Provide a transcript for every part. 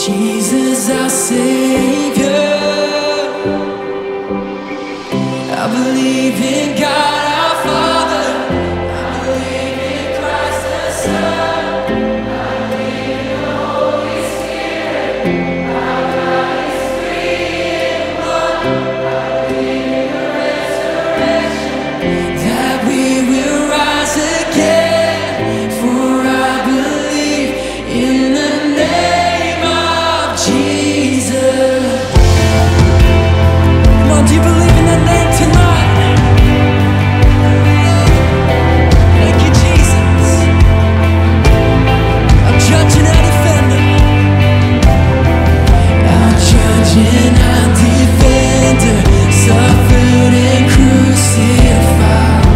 Jesus, our Savior. I believe in God, our Father. I believe in Christ the Son. I believe in the Holy Spirit. Our God is three in one. I believe in the resurrection, that we will rise again. For I believe in the name of Jesus. Come on, do you believe in that name tonight? Thank you, Jesus. Our judge and our defender. Our judge and our defender suffered and crucified.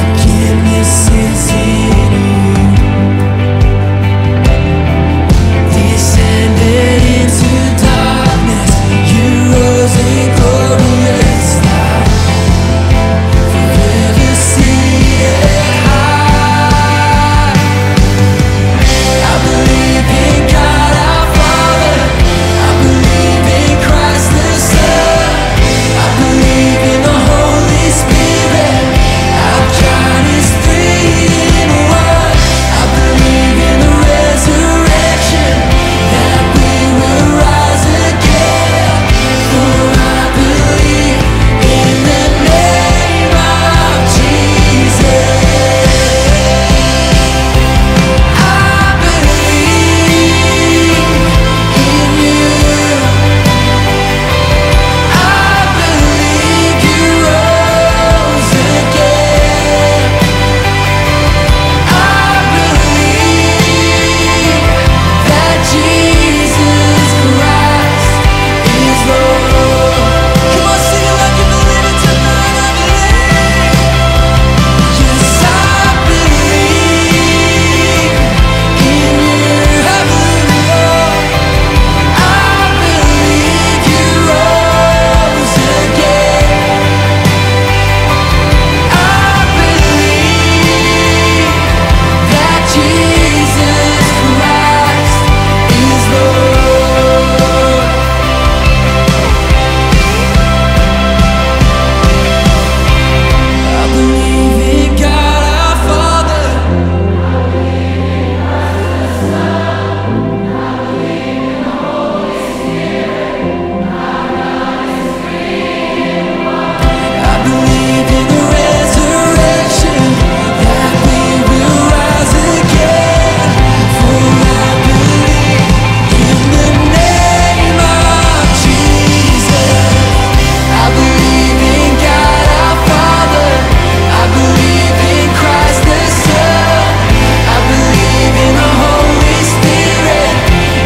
Forgiveness is in you. Descended into darkness, you rose in glorious light. Forever seated high. I believe in God our Father. I believe in Christ the Son. I believe in the Holy Spirit. Our God is three in one. I believe in the resurrection, that we will rise again. For I believe in the name of Jesus. I believe in you. I believe you rose again. I believe that Jesus Christ is Lord. Come on, sing it like you believe it tonight. I believe. Yes, I believe in you. I believe, Lord. I believe you rose again. I believe that Jesus Christ is Lord. I believe in God our Father. I believe in the resurrection, that we will rise again. For I believe in the name of Jesus. I believe in God our Father. I believe in Christ the Son. I believe in the Holy Spirit.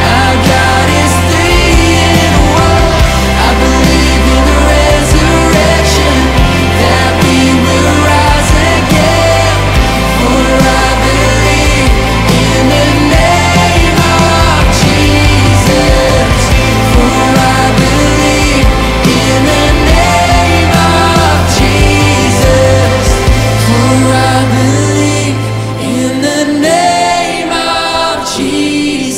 Our God is three in one. I believe in the resurrection, that we will rise again. For I believe in the name of Jesus. For I believe in the name of Jesus. For I believe in the name of Jesus.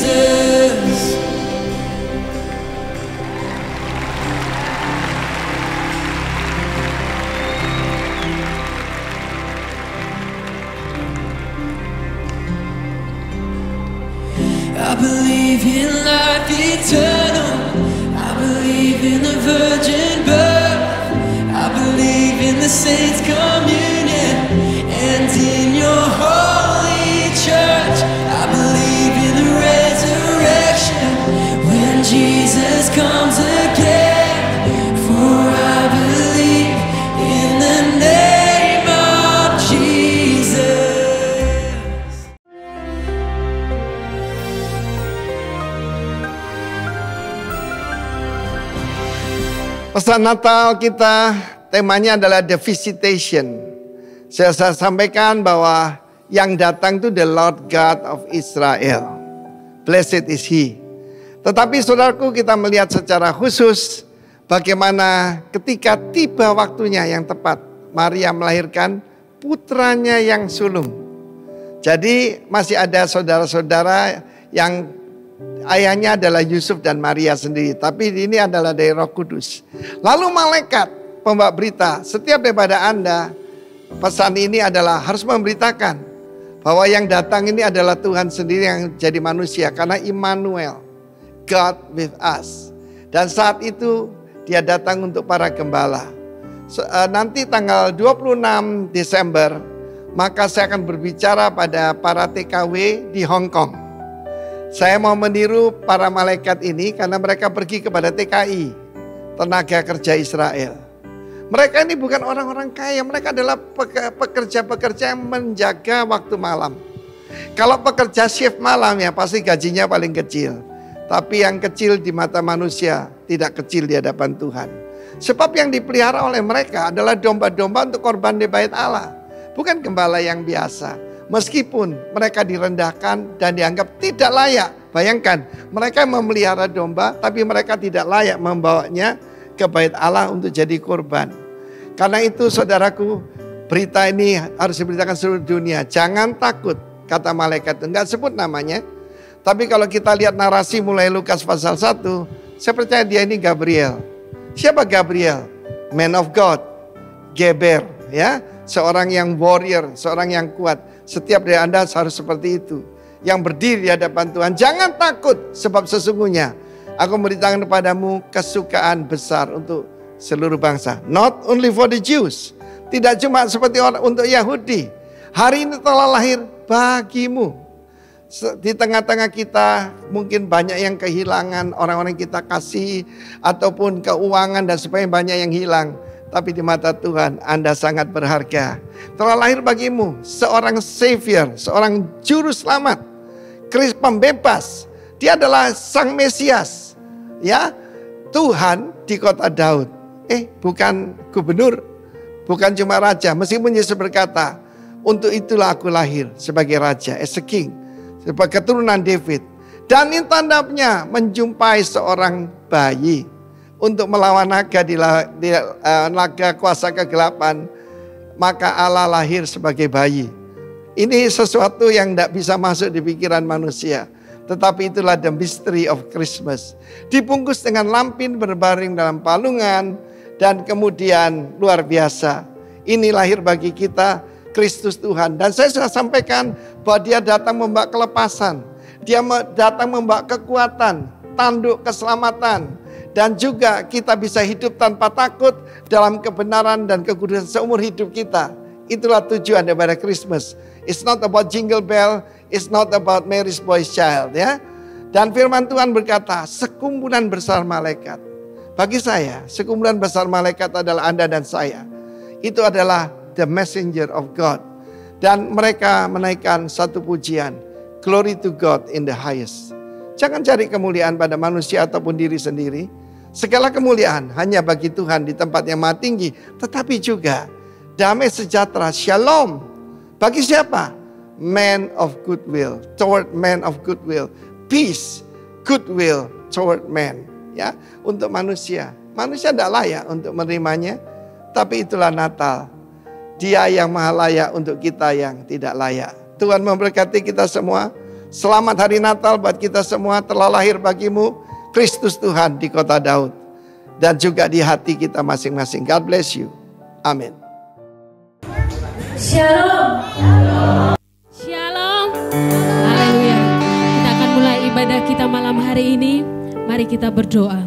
I believe in life eternal. I believe in the virgin birth. I believe in the saints' communion and in your holy church. I believe in the resurrection, when Jesus comes again. For I believe in the name of Jesus. Pesan Natal kita temanya adalah The Visitation. Saya sampaikan bahwa yang datang itu the Lord God of Israel. Blessed is He. Tetapi saudaraku, kita melihat secara khusus bagaimana ketika tiba waktunya yang tepat, Maria melahirkan putranya yang sulung. Jadi masih ada saudara-saudara yang Ayahnya adalah Yusuf dan Maria sendiri, tapi ini adalah dari Roh Kudus. Lalu malaikat pembawa berita, setiap daripada Anda, pesan ini adalah harus memberitakan bahwa yang datang ini adalah Tuhan sendiri yang jadi manusia, karena Immanuel, God with us. Dan saat itu dia datang untuk para gembala. Nanti tanggal 26 Desember, maka saya akan berbicara pada para TKW di Hong Kong. Saya mau meniru para malaikat ini karena mereka pergi kepada TKI, tenaga kerja Israel. Mereka ini bukan orang-orang kaya, mereka adalah pekerja-pekerja yang menjaga waktu malam. Kalau pekerja shift malam ya pasti gajinya paling kecil. Tapi yang kecil di mata manusia tidak kecil di hadapan Tuhan. Sebab yang dipelihara oleh mereka adalah domba-domba untuk korban di bait Allah. Bukan gembala yang biasa. Meskipun mereka direndahkan dan dianggap tidak layak. Bayangkan, mereka memelihara domba tapi mereka tidak layak membawanya ke bait Allah untuk jadi korban. Karena itu saudaraku, berita ini harus diberitakan seluruh dunia. Jangan takut, kata malaikat. Enggak sebut namanya. Tapi kalau kita lihat narasi mulai Lukas pasal 1, saya percaya dia ini Gabriel. Siapa Gabriel? Man of God, Geber, ya, seorang yang warrior, seorang yang kuat. Setiap dari Anda harus seperti itu, yang berdiri di hadapan Tuhan. Jangan takut, sebab sesungguhnya aku memberitakan kepadamu kesukaan besar untuk seluruh bangsa. Not only for the Jews, tidak cuma seperti untuk Yahudi. Hari ini telah lahir bagimu. Di tengah-tengah kita mungkin banyak yang kehilangan, orang-orang yang kita kasih ataupun keuangan dan sebagainya banyak yang hilang. Tapi di mata Tuhan Anda sangat berharga. Telah lahir bagimu seorang Savior, seorang Juru Selamat, Kristus pembebas. Dia adalah Sang Mesias, ya, Tuhan di kota Daud. Bukan gubernur, bukan cuma raja. Meskipun Yesus berkata, untuk itulah aku lahir sebagai raja, as a king, sebagai keturunan David. Dan ini tandanya menjumpai seorang bayi untuk melawan naga di naga kuasa kegelapan. Maka Allah lahir sebagai bayi. Ini sesuatu yang tidak bisa masuk di pikiran manusia. Tetapi itulah the mystery of Christmas. Dibungkus dengan lampin berbaring dalam palungan. Dan kemudian luar biasa. Ini lahir bagi kita Kristus Tuhan. Dan saya sudah sampaikan bahwa dia datang membawa kelepasan. Dia datang membawa kekuatan, tanduk keselamatan. Dan juga kita bisa hidup tanpa takut dalam kebenaran dan kekudusan seumur hidup kita. Itulah tujuan daripada Christmas. It's not about jingle bell, it's not about Mary's boy's child, ya. Dan firman Tuhan berkata, sekumpulan besar malaikat. Bagi saya, sekumpulan besar malaikat adalah Anda dan saya. Itu adalah the messenger of God. Dan mereka menaikkan satu pujian, glory to God in the highest. Jangan cari kemuliaan pada manusia ataupun diri sendiri. Segala kemuliaan hanya bagi Tuhan di tempat yang maha tinggi. Tetapi juga damai sejahtera, shalom. Bagi siapa? Man of goodwill, toward man of goodwill. Peace, goodwill toward man. Ya, untuk manusia. Manusia tidak layak untuk menerimanya. Tapi itulah Natal. Dia yang maha layak untuk kita yang tidak layak. Tuhan memberkati kita semua. Selamat hari Natal buat kita semua. Telah lahir bagimu Kristus Tuhan di kota Daud. Dan juga di hati kita masing-masing. God bless you. Amin. Shalom. Shalom. Haleluya. Kita akan mulai ibadah kita malam hari ini. Mari kita berdoa.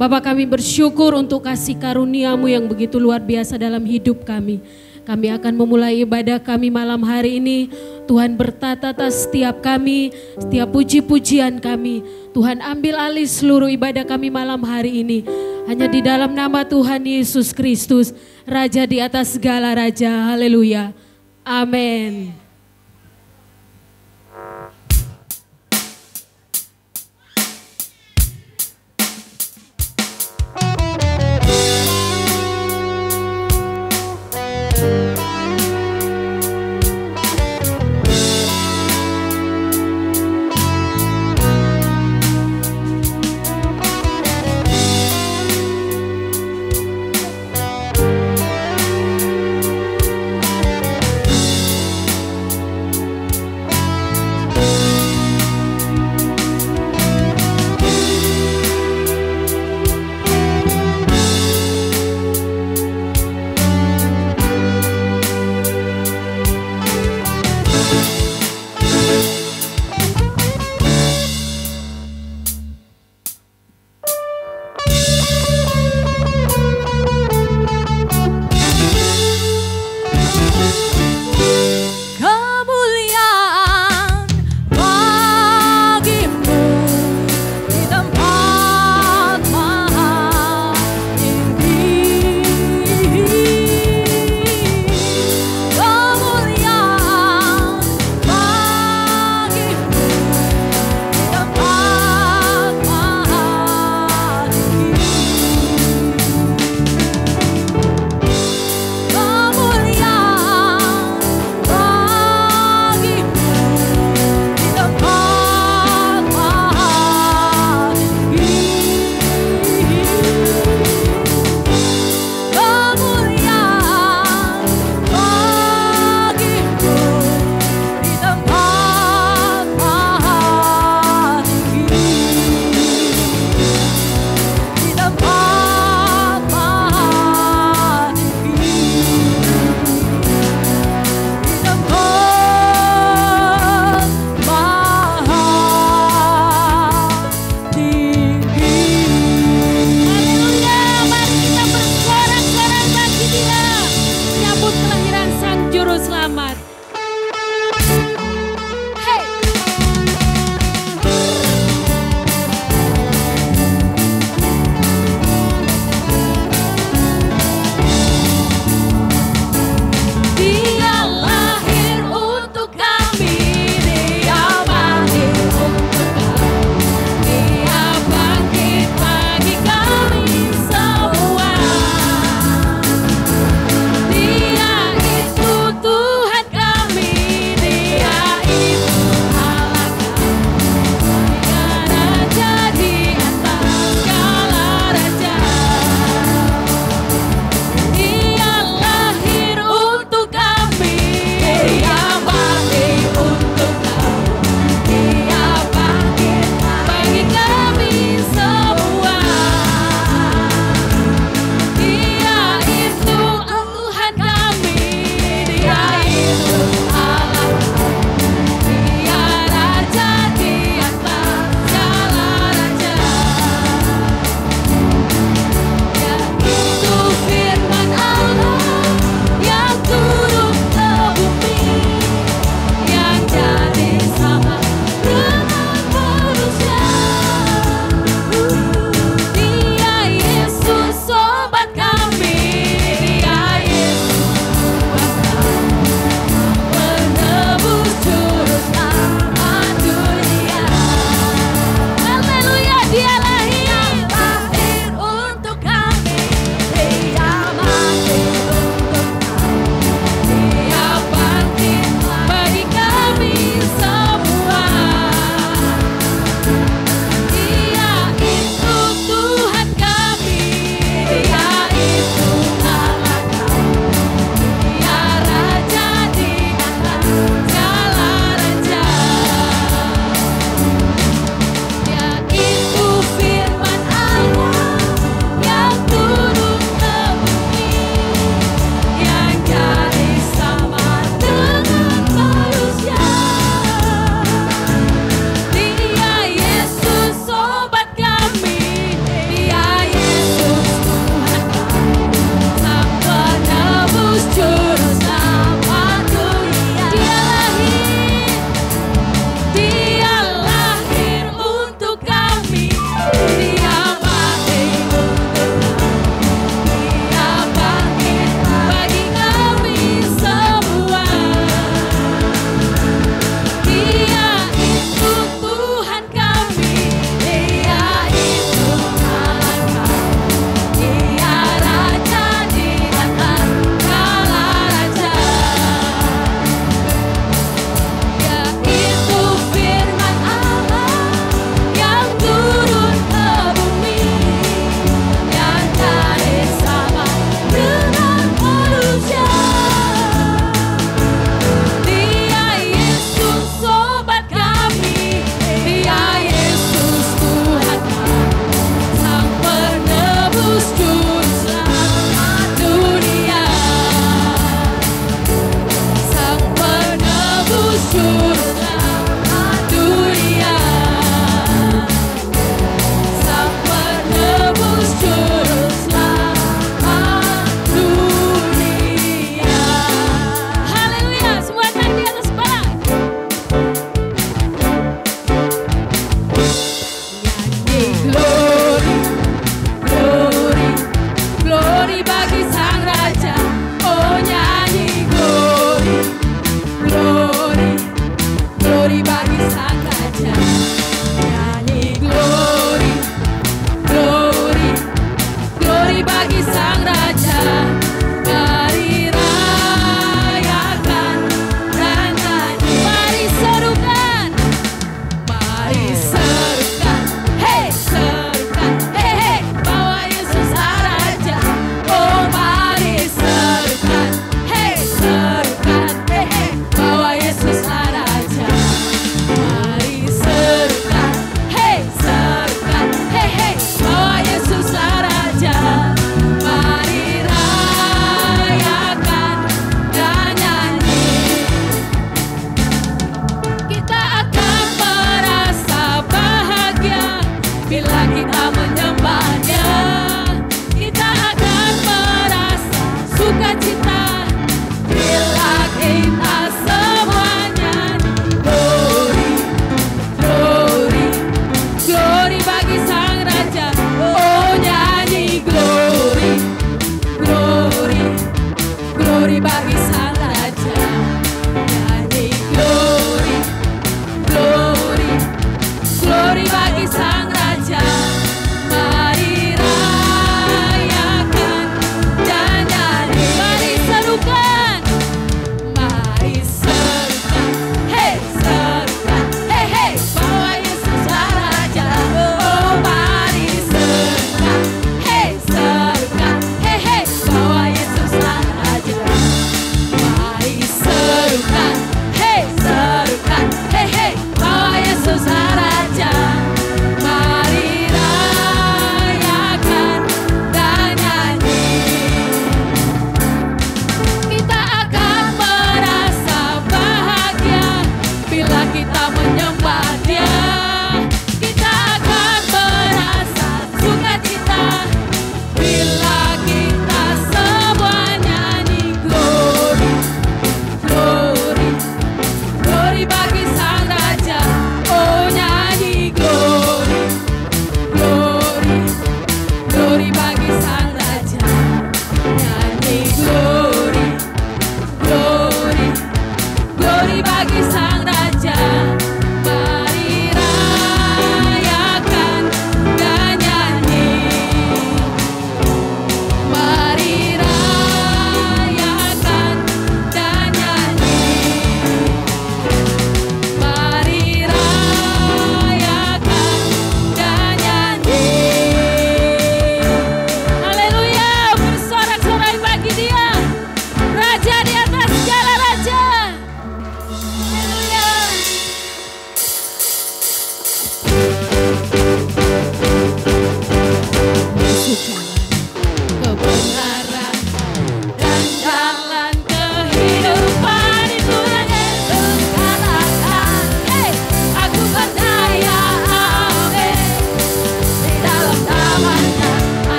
Bapa, kami bersyukur untuk kasih karunia-Mu yang begitu luar biasa dalam hidup kami. Kami akan memulai ibadah kami malam hari ini. Tuhan bertata atas setiap kami, setiap puji-pujian kami. Tuhan ambil alih seluruh ibadah kami malam hari ini. Hanya di dalam nama Tuhan Yesus Kristus, Raja di atas segala raja. Haleluya. Amin.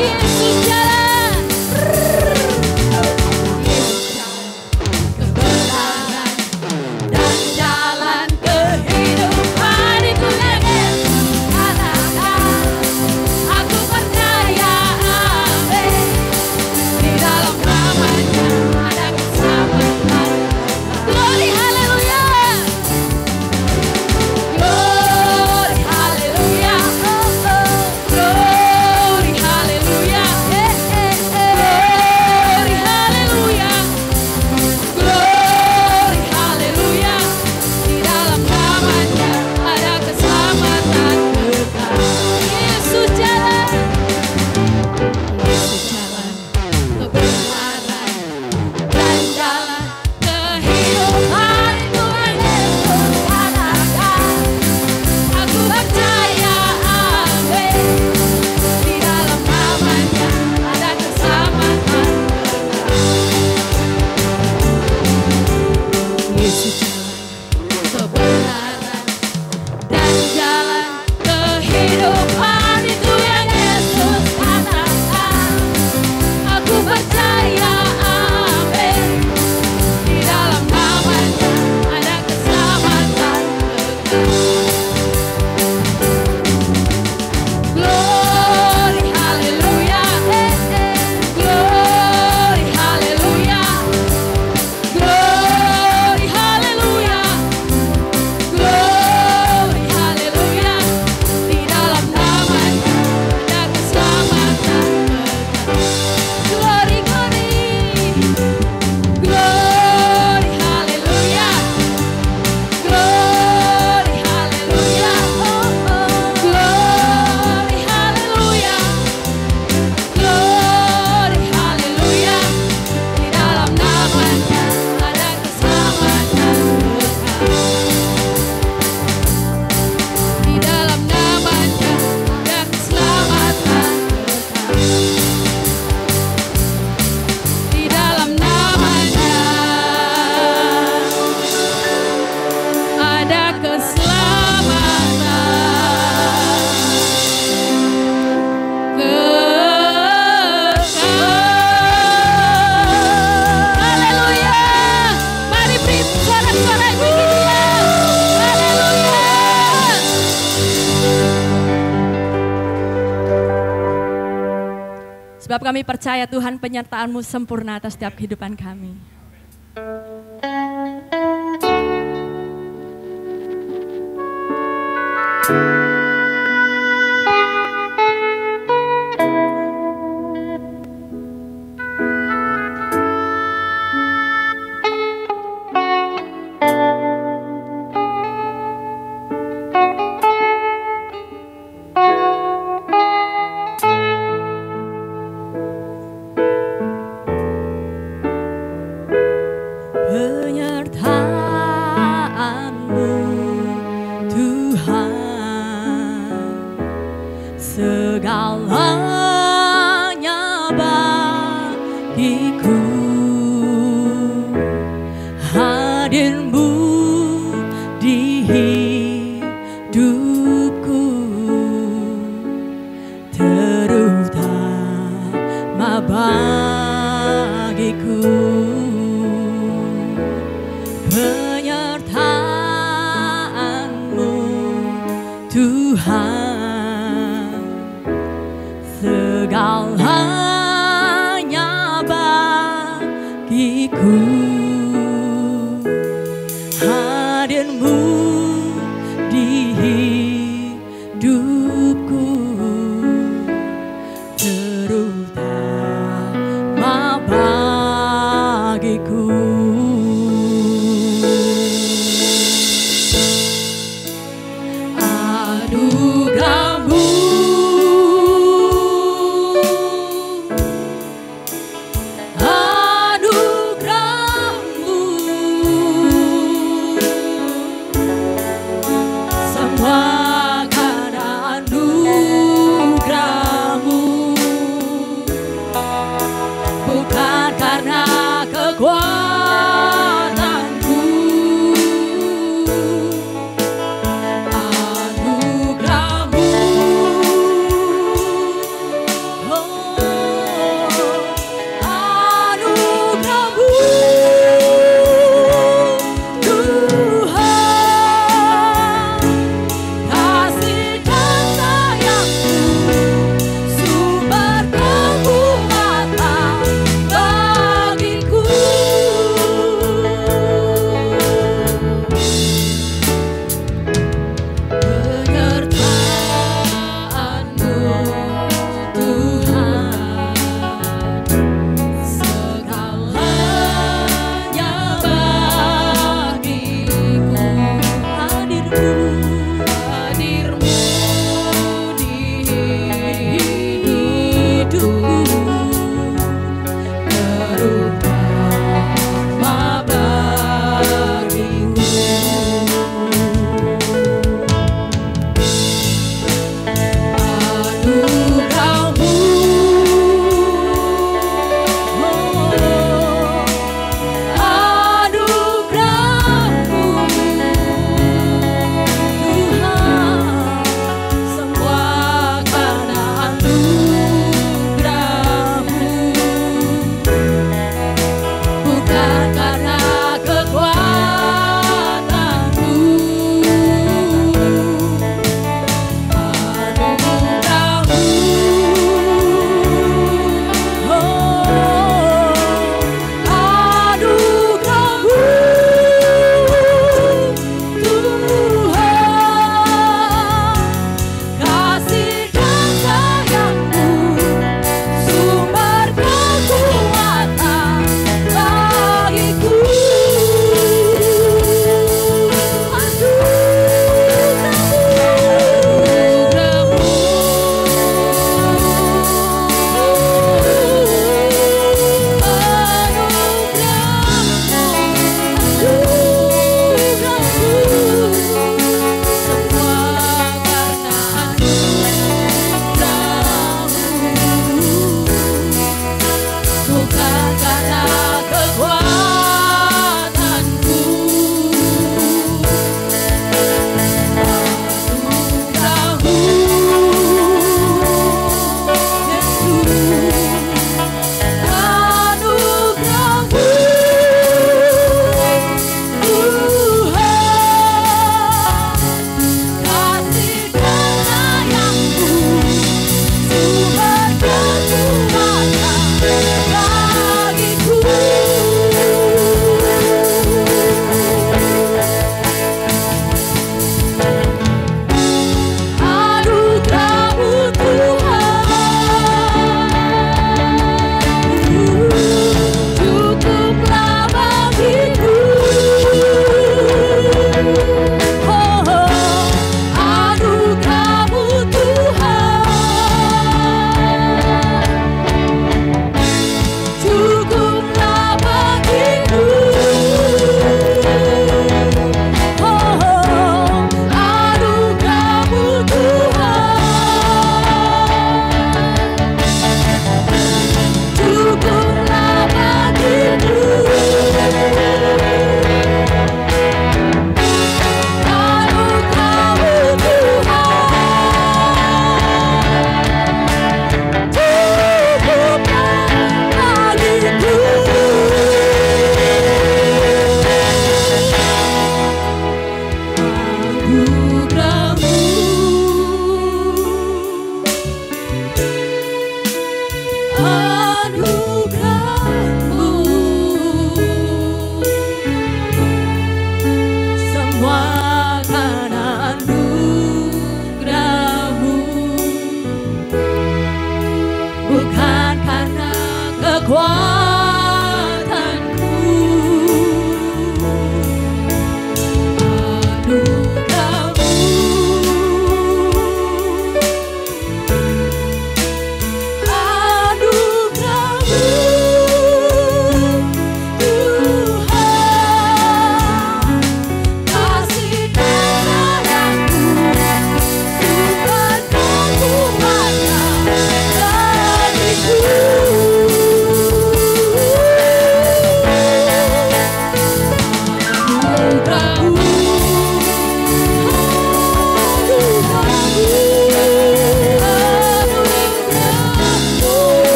Yesus jalan. Yesus jalan kebenaran dan jalan kehidupan, itu yang Yesus katakan. Aku percaya, amin. Di dalam namanya ada keselamatan. Glory haleluya. Glory haleluya. Glory haleluya. Glory haleluya. Glory haleluya. Di dalam namanya ada keselamatan kekal. Yesus jalan. Yesus jalan kebenaran dan jalan kehidupan, itu yang Yesus katakan. Aku percaya, amin. Di dalam namanya ada keselamatan kekal. Yesus jalan kebenaran dan jalan kehidupan, itu yang Yesus katakan. Aku percaya, amin. Di dalam namanya ada keselamatan kekal. Glory haleluya. Glory haleluya. Glory haleluya. Glory haleluya. Di dalam namanya ada keselamatan kekal. Glory glory. Glory haleluya. Glory haleluya. Glory haleluya. Glory haleluya. Di dalam namanya ada keselamatan kekal. Di dalam namanya ada keselamatan kekal. Di dalam namanya ada keselamatan kekal. Haleluya. Mari beri sorak-sorai bagi Dia. Haleluya. Sebab kami percaya Tuhan, penyertaan-Mu sempurna atas setiap kehidupan kami. Penyertaan-Mu Tuhan, segalanya bagiku. Hadir-Mu di hidupku, terutama bagiku. Penyertaan-Mu Tuhan, segalanya bagiku. Hadir-Mu di hidupku, terutama bagiku. Anugerah-Mu Anugerah-Mu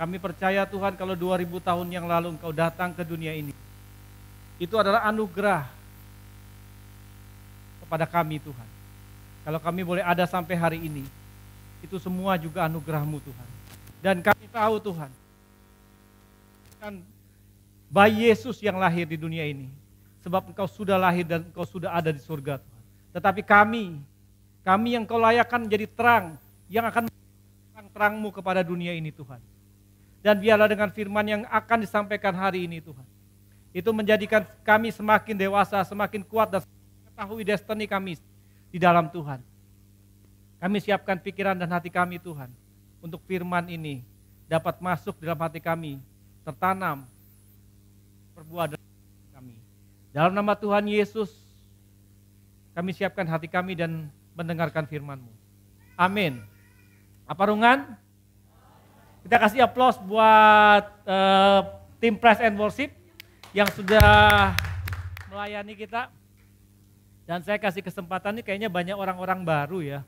Kami percaya Tuhan kalau 2000 tahun yang lalu Engkau datang ke dunia ini, itu adalah anugerah kepada kami Tuhan. Kalau kami boleh ada sampai hari ini, itu semua juga anugerah-Mu Tuhan. Dan kami tahu Tuhan, kan bayi Yesus yang lahir di dunia ini, sebab Engkau sudah lahir dan Engkau sudah ada di surga Tuhan. Tetapi kami yang Kau layakkan menjadi terang, yang akan terang-Mu kepada dunia ini Tuhan. Dan biarlah dengan firman yang akan disampaikan hari ini Tuhan, itu menjadikan kami semakin dewasa, semakin kuat dan mengetahui destiny kami di dalam Tuhan. Kami siapkan pikiran dan hati kami Tuhan, untuk firman ini dapat masuk dalam hati kami, tertanam, berbuah dalam kami. Dalam nama Tuhan Yesus, kami siapkan hati kami dan mendengarkan firman-Mu. Amin. Apa rungan? Kita kasih aplaus buat tim Praise and Worship yang sudah melayani kita. Dan saya kasih kesempatan, ini kayaknya banyak orang-orang baru ya.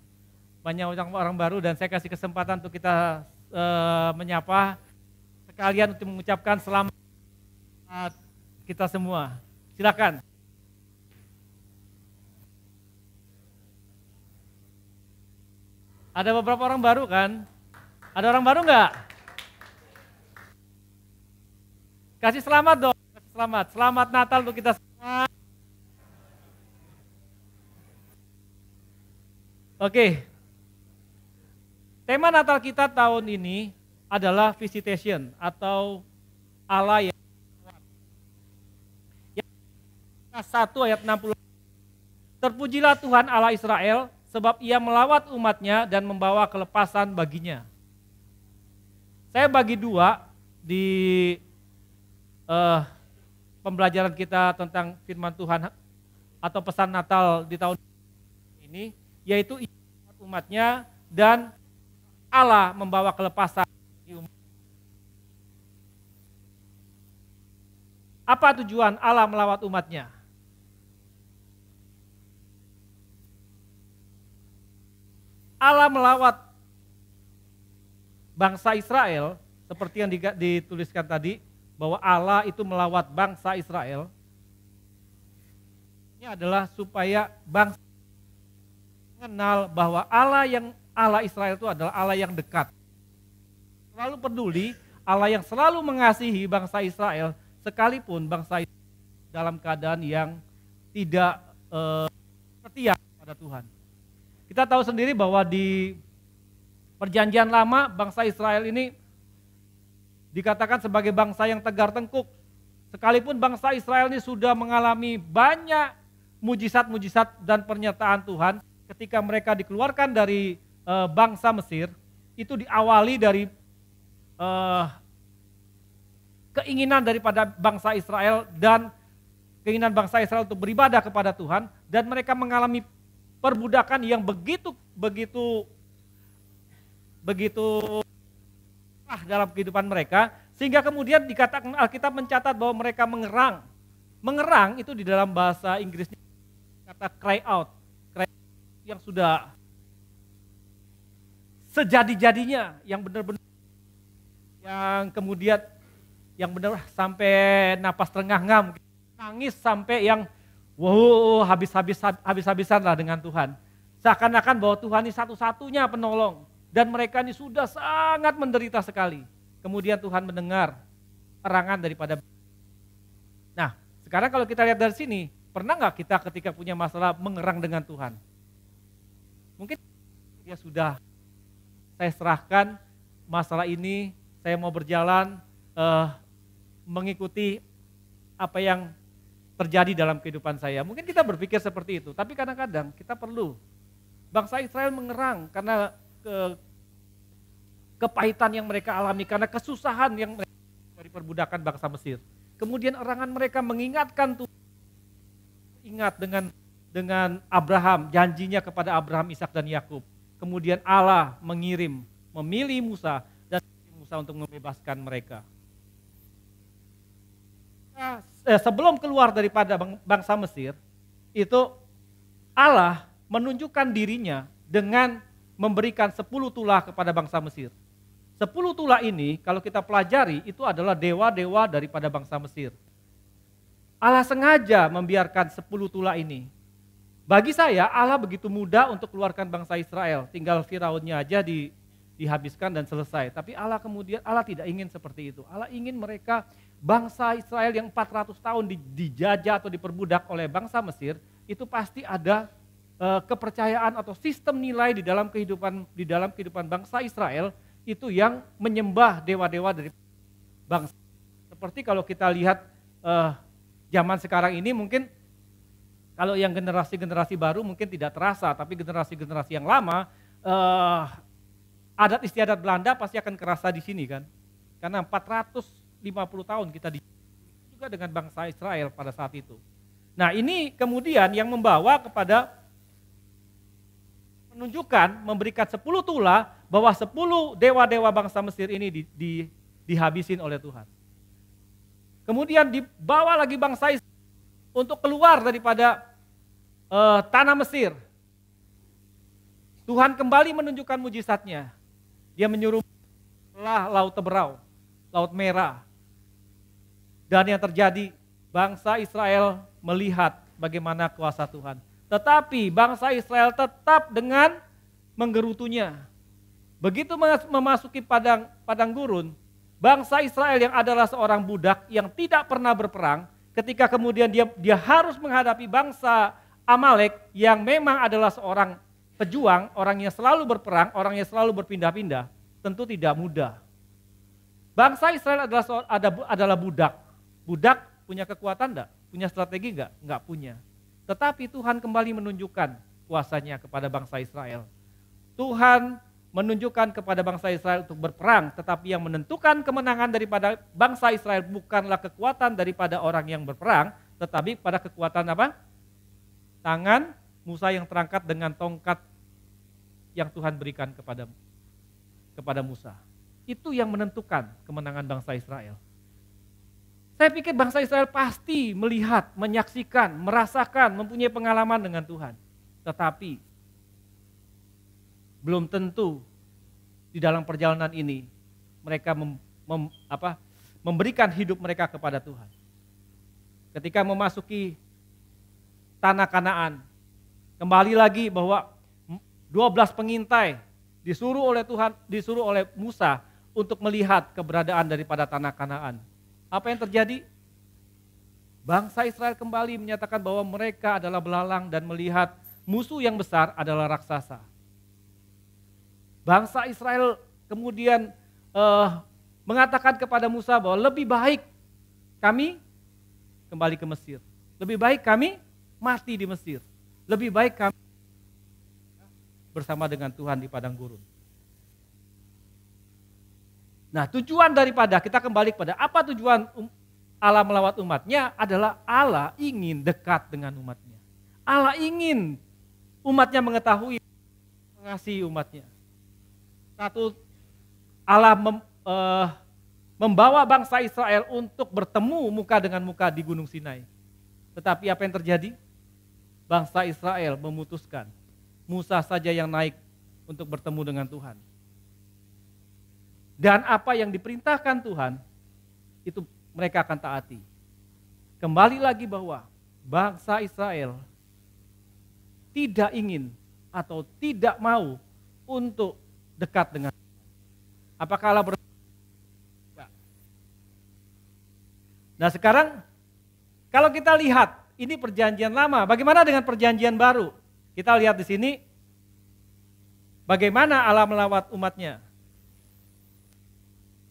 Banyak orang-orang baru dan saya kasih kesempatan untuk kita menyapa. Sekalian untuk mengucapkan selamat kita semua. Silakan. Ada beberapa orang baru kan? Ada orang baru enggak? Kasih selamat dong. Kasih selamat. Selamat Natal untuk kita semua. Oke. Tema Natal kita tahun ini adalah visitation atau Allah yang 1 ayat 60. Terpujilah Tuhan Allah Israel, sebab ia melawat umatnya dan membawa kelepasan baginya. Saya bagi dua di pembelajaran kita tentang firman Tuhan atau pesan Natal di tahun ini, yaitu umatnya dan Allah membawa kelepasan. Apa tujuan Allah melawat umatnya? Allah melawat bangsa Israel, seperti yang dituliskan tadi, bahwa Allah itu melawat bangsa Israel. Ini adalah supaya bangsa mengenal bahwa Allah Israel itu adalah Allah yang dekat. Selalu peduli, Allah yang selalu mengasihi bangsa Israel, sekalipun bangsa Israel dalam keadaan yang tidak setia pada Tuhan. Kita tahu sendiri bahwa di Perjanjian Lama bangsa Israel ini dikatakan sebagai bangsa yang tegar tengkuk. Sekalipun bangsa Israel ini sudah mengalami banyak mujizat-mujizat dan pernyataan Tuhan, ketika mereka dikeluarkan dari bangsa Mesir, itu diawali dari keinginan daripada bangsa Israel dan keinginan bangsa Israel untuk beribadah kepada Tuhan, dan mereka mengalami perbudakan yang begitu dalam kehidupan mereka, sehingga kemudian dikatakan Alkitab mencatat bahwa mereka mengerang. Mengerang itu di dalam bahasa Inggris kata cry out, yang sudah sejadi-jadinya, yang benar-benar, yang kemudian yang benar sampai napas terengah-engah, nangis sampai yang wow, habis-habisan lah dengan Tuhan. Seakan-akan bahwa Tuhan ini satu-satunya penolong. Dan mereka ini sudah sangat menderita sekali. Kemudian Tuhan mendengar erangan daripada. Nah, sekarang kalau kita lihat dari sini, pernah nggak kita ketika punya masalah mengerang dengan Tuhan? Mungkin ya sudah, saya serahkan masalah ini, saya mau berjalan mengikuti apa yang terjadi dalam kehidupan saya. Mungkin kita berpikir seperti itu, tapi kadang-kadang kita perlu. Bangsa Israel mengerang karena kepahitan yang mereka alami, karena kesusahan yang mereka dari perbudakan bangsa Mesir. Kemudian erangan mereka mengingatkan Tuhan. Ingat dengan Abraham, janjinya kepada Abraham, Ishak dan Yakub. Kemudian Allah memilih Musa dan Musa untuk membebaskan mereka. Sebelum keluar daripada bangsa Mesir, itu Allah menunjukkan dirinya dengan memberikan 10 tulah kepada bangsa Mesir. 10 tula ini kalau kita pelajari itu adalah dewa-dewa daripada bangsa Mesir. Allah sengaja membiarkan 10 tula ini. Bagi saya Allah begitu mudah untuk keluarkan bangsa Israel, tinggal Firaunnya aja dihabiskan dan selesai. Tapi Allah tidak ingin seperti itu. Allah ingin mereka bangsa Israel yang 400 tahun dijajah atau diperbudak oleh bangsa Mesir, itu pasti ada kepercayaan atau sistem nilai di dalam kehidupan bangsa Israel itu yang menyembah dewa-dewa dari bangsa. Seperti kalau kita lihat zaman sekarang ini mungkin kalau yang generasi-generasi baru mungkin tidak terasa, tapi generasi-generasi yang lama adat istiadat Belanda pasti akan kerasa di sini kan. Karena 450 tahun kita juga dengan bangsa Israel pada saat itu. Nah ini kemudian yang membawa kepada menunjukkan, memberikan 10 tula bahwa 10 dewa-dewa bangsa Mesir ini dihabisin oleh Tuhan. Kemudian dibawa lagi bangsa Israel untuk keluar daripada tanah Mesir. Tuhan kembali menunjukkan mujizatnya. Dia menyuruh laut Teberau, laut Merah. Dan yang terjadi, bangsa Israel melihat bagaimana kuasa Tuhan. Tetapi bangsa Israel tetap dengan menggerutunya. Begitu memasuki padang gurun, bangsa Israel yang adalah seorang budak yang tidak pernah berperang, ketika kemudian dia harus menghadapi bangsa Amalek yang memang adalah seorang pejuang, orang yang selalu berperang, orang yang selalu berpindah-pindah, tentu tidak mudah. Bangsa Israel adalah budak. Budak punya kekuatan enggak? Punya strategi enggak? Enggak punya. Tetapi Tuhan kembali menunjukkan kuasanya kepada bangsa Israel. Tuhan menunjukkan kepada bangsa Israel untuk berperang, tetapi yang menentukan kemenangan daripada bangsa Israel bukanlah kekuatan daripada orang yang berperang, tetapi pada kekuatan apa? Tangan Musa yang terangkat dengan tongkat yang Tuhan berikan kepada Musa. Itu yang menentukan kemenangan bangsa Israel. Saya pikir bangsa Israel pasti melihat, menyaksikan, merasakan, mempunyai pengalaman dengan Tuhan. Tetapi belum tentu di dalam perjalanan ini mereka memberikan hidup mereka kepada Tuhan. Ketika memasuki tanah Kanaan, kembali lagi bahwa 12 pengintai disuruh oleh Musa untuk melihat keberadaan daripada tanah Kanaan. Apa yang terjadi? Bangsa Israel kembali menyatakan bahwa mereka adalah belalang dan melihat musuh yang besar adalah raksasa. Bangsa Israel kemudian mengatakan kepada Musa bahwa lebih baik kami kembali ke Mesir. Lebih baik kami mati di Mesir. Lebih baik kami bersama dengan Tuhan di padang gurun. Nah tujuan daripada, kita kembali kepada apa tujuan Allah melawat umatnya adalah Allah ingin dekat dengan umatnya. Allah ingin umatnya mengetahui, mengasihi umatnya. Satu, Allah membawa bangsa Israel untuk bertemu muka dengan muka di Gunung Sinai. Tetapi apa yang terjadi? Bangsa Israel memutuskan Musa saja yang naik untuk bertemu dengan Tuhan. Dan apa yang diperintahkan Tuhan, itu mereka akan taati. Kembali lagi bahwa bangsa Israel tidak ingin atau tidak mau untuk dekat dengan Tuhan. Apakah Allah Nah sekarang, kalau kita lihat, ini perjanjian lama, bagaimana dengan perjanjian baru? Kita lihat di sini, bagaimana Allah melawat umatnya.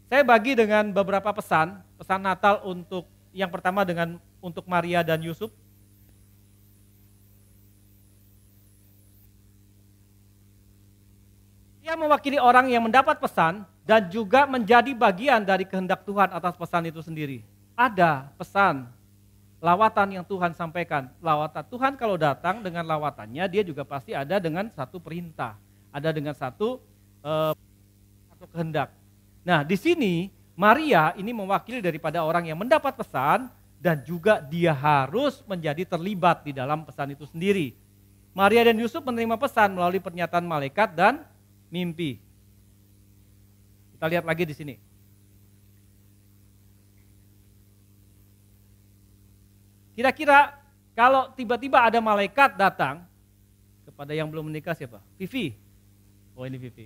Saya bagi dengan beberapa pesan Natal untuk yang pertama untuk Maria dan Yusuf. Dia mewakili orang yang mendapat pesan dan juga menjadi bagian dari kehendak Tuhan atas pesan itu sendiri. Ada pesan, lawatan yang Tuhan sampaikan. Lawatan Tuhan kalau datang dengan lawatannya, dia juga pasti ada dengan satu perintah. Ada dengan satu kehendak. Nah di sini Maria ini mewakili daripada orang yang mendapat pesan dan juga dia harus menjadi terlibat di dalam pesan itu sendiri. Maria dan Yusuf menerima pesan melalui pernyataan malaikat dan mimpi. Kita Kita lihat lagi di sini. Kira-kira kalau tiba-tiba ada malaikat datang kepada yang belum menikah siapa? Vivi. Oh ini Vivi.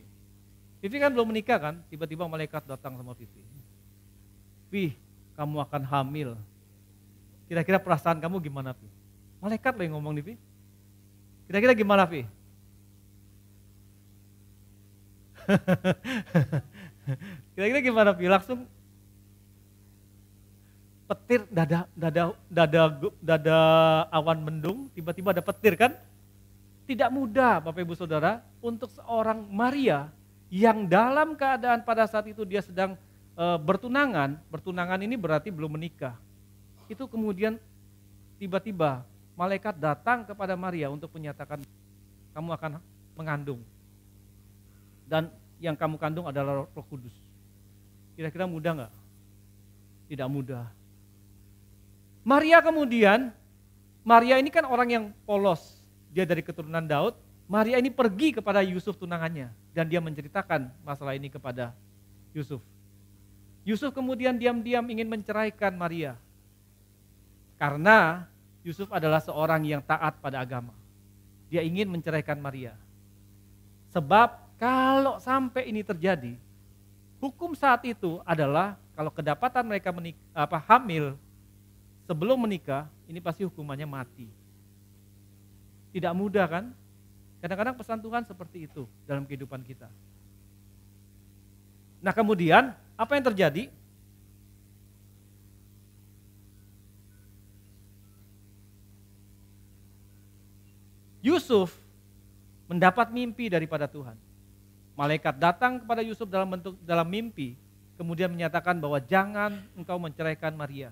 Vivi kan belum menikah kan, tiba-tiba malaikat datang sama Vivi. Vivi, kamu akan hamil. Kira-kira perasaan kamu gimana, Vi? Malaikat loh yang ngomong nih, Vi. Kira-kira gimana, Vi? Kira-kira gimana, Vi? Langsung petir, dada awan mendung, tiba-tiba ada petir kan? Tidak mudah, Bapak Ibu Saudara, untuk seorang Maria yang dalam keadaan pada saat itu dia sedang bertunangan. Bertunangan ini berarti belum menikah. Itu kemudian tiba-tiba malaikat datang kepada Maria untuk menyatakan kamu akan mengandung. Dan yang kamu kandung adalah Roh Kudus. Kira-kira mudah nggak? Tidak mudah. Maria ini kan orang yang polos. Dia dari keturunan Daud. Maria ini pergi kepada Yusuf tunangannya. Dan dia menceritakan masalah ini kepada Yusuf. Yusuf kemudian diam-diam ingin menceraikan Maria. Karena Yusuf adalah seorang yang taat pada agama. Dia ingin menceraikan Maria. Sebab kalau sampai ini terjadi, hukum saat itu adalah kalau kedapatan mereka hamil sebelum menikah, ini pasti hukumannya mati. Tidak mudah kan? Kadang-kadang pesan Tuhan seperti itu dalam kehidupan kita. Nah kemudian apa yang terjadi? Yusuf mendapat mimpi daripada Tuhan. Malaikat datang kepada Yusuf dalam mimpi, kemudian menyatakan bahwa jangan engkau menceraikan Maria.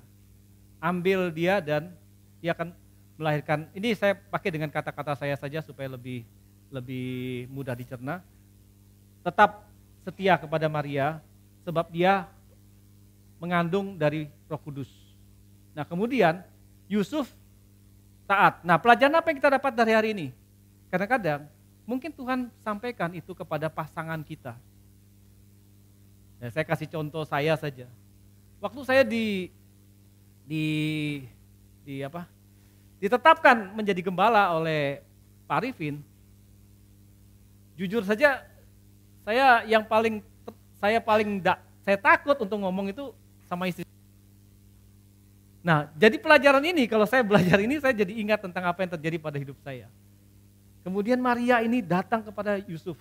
Ambil dia dan dia akan melahirkan. Ini saya pakai dengan kata-kata saya saja supaya lebih mudah dicerna. Tetap setia kepada Maria sebab dia mengandung dari Roh Kudus. Nah kemudian Yusuf taat. Nah pelajaran apa yang kita dapat dari hari ini? Kadang-kadang mungkin Tuhan sampaikan itu kepada pasangan kita. Ya, saya kasih contoh saya saja. Waktu saya ditetapkan menjadi gembala oleh Pak Arifin, jujur saja saya takut untuk ngomong itu sama istri. Nah, jadi pelajaran ini kalau saya belajar ini saya jadi ingat tentang apa yang terjadi pada hidup saya. Kemudian Maria ini datang kepada Yusuf.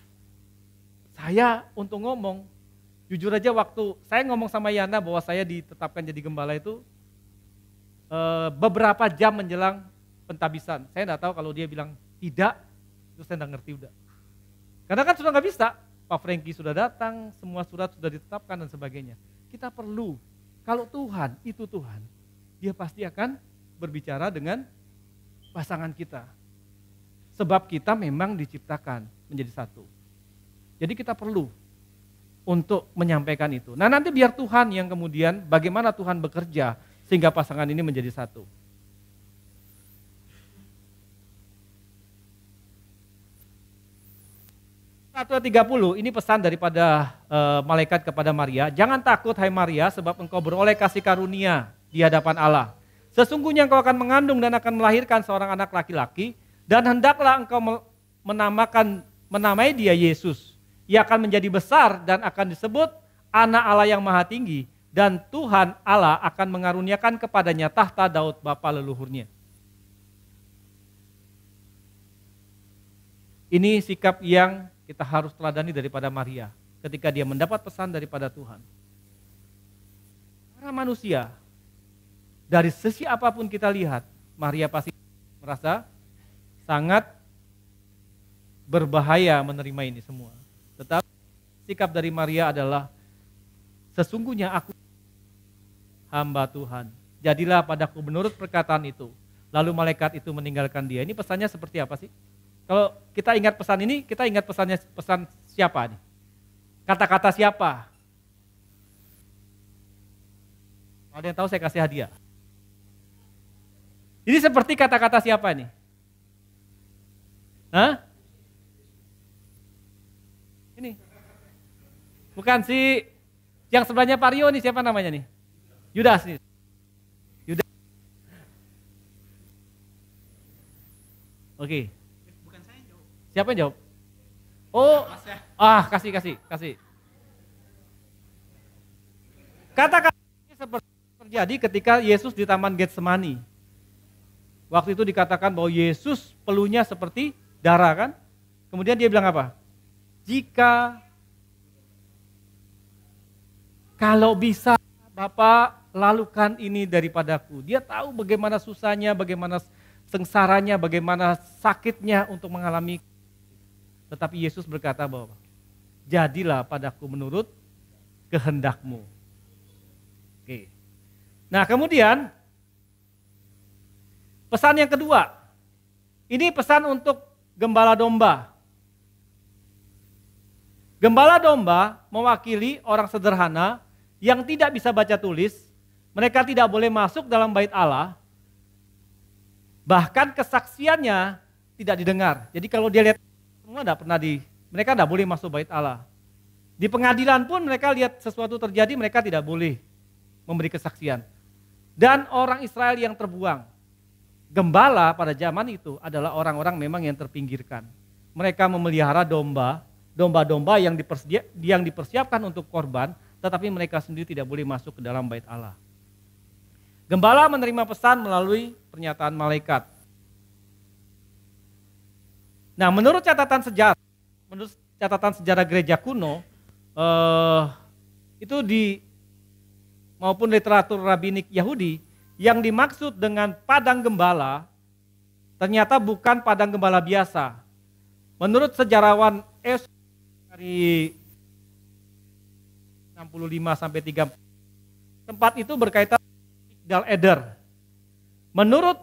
Saya untuk ngomong, jujur aja waktu saya ngomong sama Yana bahwa saya ditetapkan jadi gembala itu beberapa jam menjelang pentabisan. Saya enggak tahu kalau dia bilang tidak, itu saya enggak ngerti udah. Karena kan sudah nggak bisa, Pak Franky sudah datang, semua surat sudah ditetapkan dan sebagainya. Kita perlu, kalau Tuhan itu Tuhan, Dia pasti akan berbicara dengan pasangan kita. Sebab kita memang diciptakan menjadi satu. Jadi kita perlu untuk menyampaikan itu. Nah nanti biar Tuhan yang kemudian bagaimana Tuhan bekerja sehingga pasangan ini menjadi satu. Ayat 30 ini pesan daripada malaikat kepada Maria. Jangan takut hai Maria sebab engkau beroleh kasih karunia di hadapan Allah. Sesungguhnya engkau akan mengandung dan akan melahirkan seorang anak laki-laki. Dan hendaklah engkau menamai dia Yesus. Ia akan menjadi besar dan akan disebut anak Allah yang maha tinggi. Dan Tuhan Allah akan mengaruniakan kepadanya tahta Daud bapa leluhurnya. Ini sikap yang kita harus teladani daripada Maria. Ketika dia mendapat pesan daripada Tuhan. Para manusia, dari sisi apapun kita lihat, Maria pasti merasa sangat berbahaya menerima ini semua. Tetapi sikap dari Maria adalah sesungguhnya aku hamba Tuhan. Jadilah padaku menurut perkataan itu. Lalu malaikat itu meninggalkan dia. Ini pesannya seperti apa sih? Kalau kita ingat pesan ini, kita ingat pesan siapa nih? Kata-kata siapa? Kalau ada yang tahu saya kasih hadiah. Ini seperti kata-kata siapa nih? Hah? Ini. Bukan si Yang sebelahnya Pak Rio nih siapa namanya nih? Yudas nih. Yudas. Oke. Bukan saya yang jawab. Siapa yang jawab? Oh, kasih. Kata-kata ini seperti terjadi ketika Yesus di Taman Getsemani. Waktu itu dikatakan bahwa Yesus peluhnya seperti darah kan? Kemudian dia bilang apa? Jika kalau bisa Bapak lalukan ini daripadaku. Dia tahu bagaimana susahnya, bagaimana sengsaranya, bagaimana sakitnya untuk mengalami. Tetapi Yesus berkata bahwa jadilah padaku menurut kehendakmu. Oke. Nah kemudian pesan yang kedua. Ini pesan untuk gembala domba. Gembala domba mewakili orang sederhana yang tidak bisa baca tulis, mereka tidak boleh masuk dalam bait Allah, bahkan kesaksiannya tidak didengar. Jadi kalau dia lihat semua mereka tidak boleh masuk bait Allah. Di pengadilan pun mereka lihat sesuatu terjadi, mereka tidak boleh memberi kesaksian. Dan orang Israel yang terbuang, gembala pada zaman itu adalah orang-orang memang yang terpinggirkan. Mereka memelihara domba-domba yang dipersiapkan untuk korban, tetapi mereka sendiri tidak boleh masuk ke dalam bait Allah. Gembala menerima pesan melalui pernyataan malaikat. Nah, menurut catatan sejarah gereja kuno, itu maupun literatur rabbinik Yahudi, yang dimaksud dengan padang gembala ternyata bukan padang gembala biasa. Menurut sejarawan dari 65 sampai 3 tempat itu berkaitan Migdal Eder. Menurut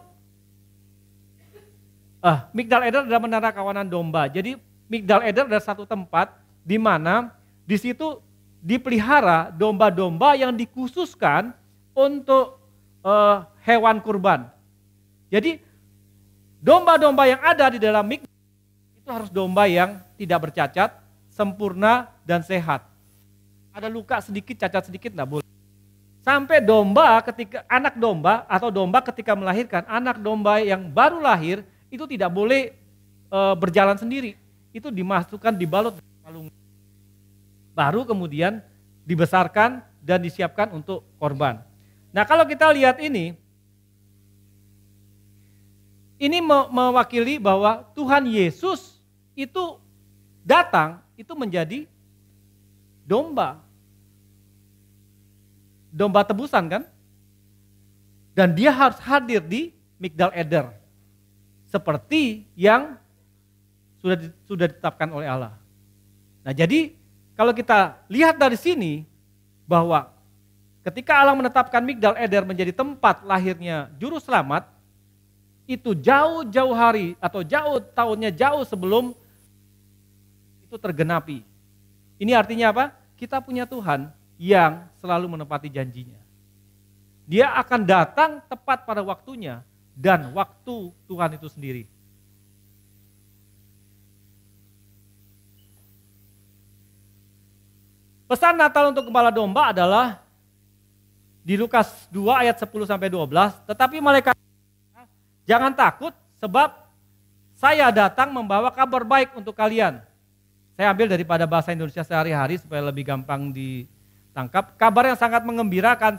Migdal Eder adalah menara kawanan domba. Jadi Migdal Eder adalah satu tempat di mana di situ dipelihara domba-domba yang dikhususkan untuk hewan kurban. Jadi domba-domba yang ada di dalam Migdal itu harus domba yang tidak bercacat, sempurna dan sehat. Ada luka sedikit, cacat sedikit enggak boleh. Sampai anak domba atau domba ketika melahirkan, anak domba yang baru lahir itu tidak boleh berjalan sendiri. Itu dimasukkan, dibalut di palung. Baru kemudian dibesarkan dan disiapkan untuk korban. Nah kalau kita lihat ini mewakili bahwa Tuhan Yesus itu datang, itu menjadi domba tebusan kan? Dan dia harus hadir di Migdal Eder. Seperti yang sudah ditetapkan oleh Allah. Nah jadi kalau kita lihat dari sini bahwa ketika Allah menetapkan Migdal Eder menjadi tempat lahirnya juru selamat, itu jauh-jauh hari atau tahunnya jauh sebelum itu tergenapi. Ini artinya apa? Kita punya Tuhan yang selalu menepati janjinya. Dia akan datang tepat pada waktunya dan waktu Tuhan itu sendiri. Pesan Natal untuk gembala domba adalah di Lukas 2 ayat 10 sampai 12, tetapi malaikat jangan takut sebab saya datang membawa kabar baik untuk kalian. Saya ambil daripada bahasa Indonesia sehari-hari supaya lebih gampang ditangkap. Kabar yang sangat mengembirakan.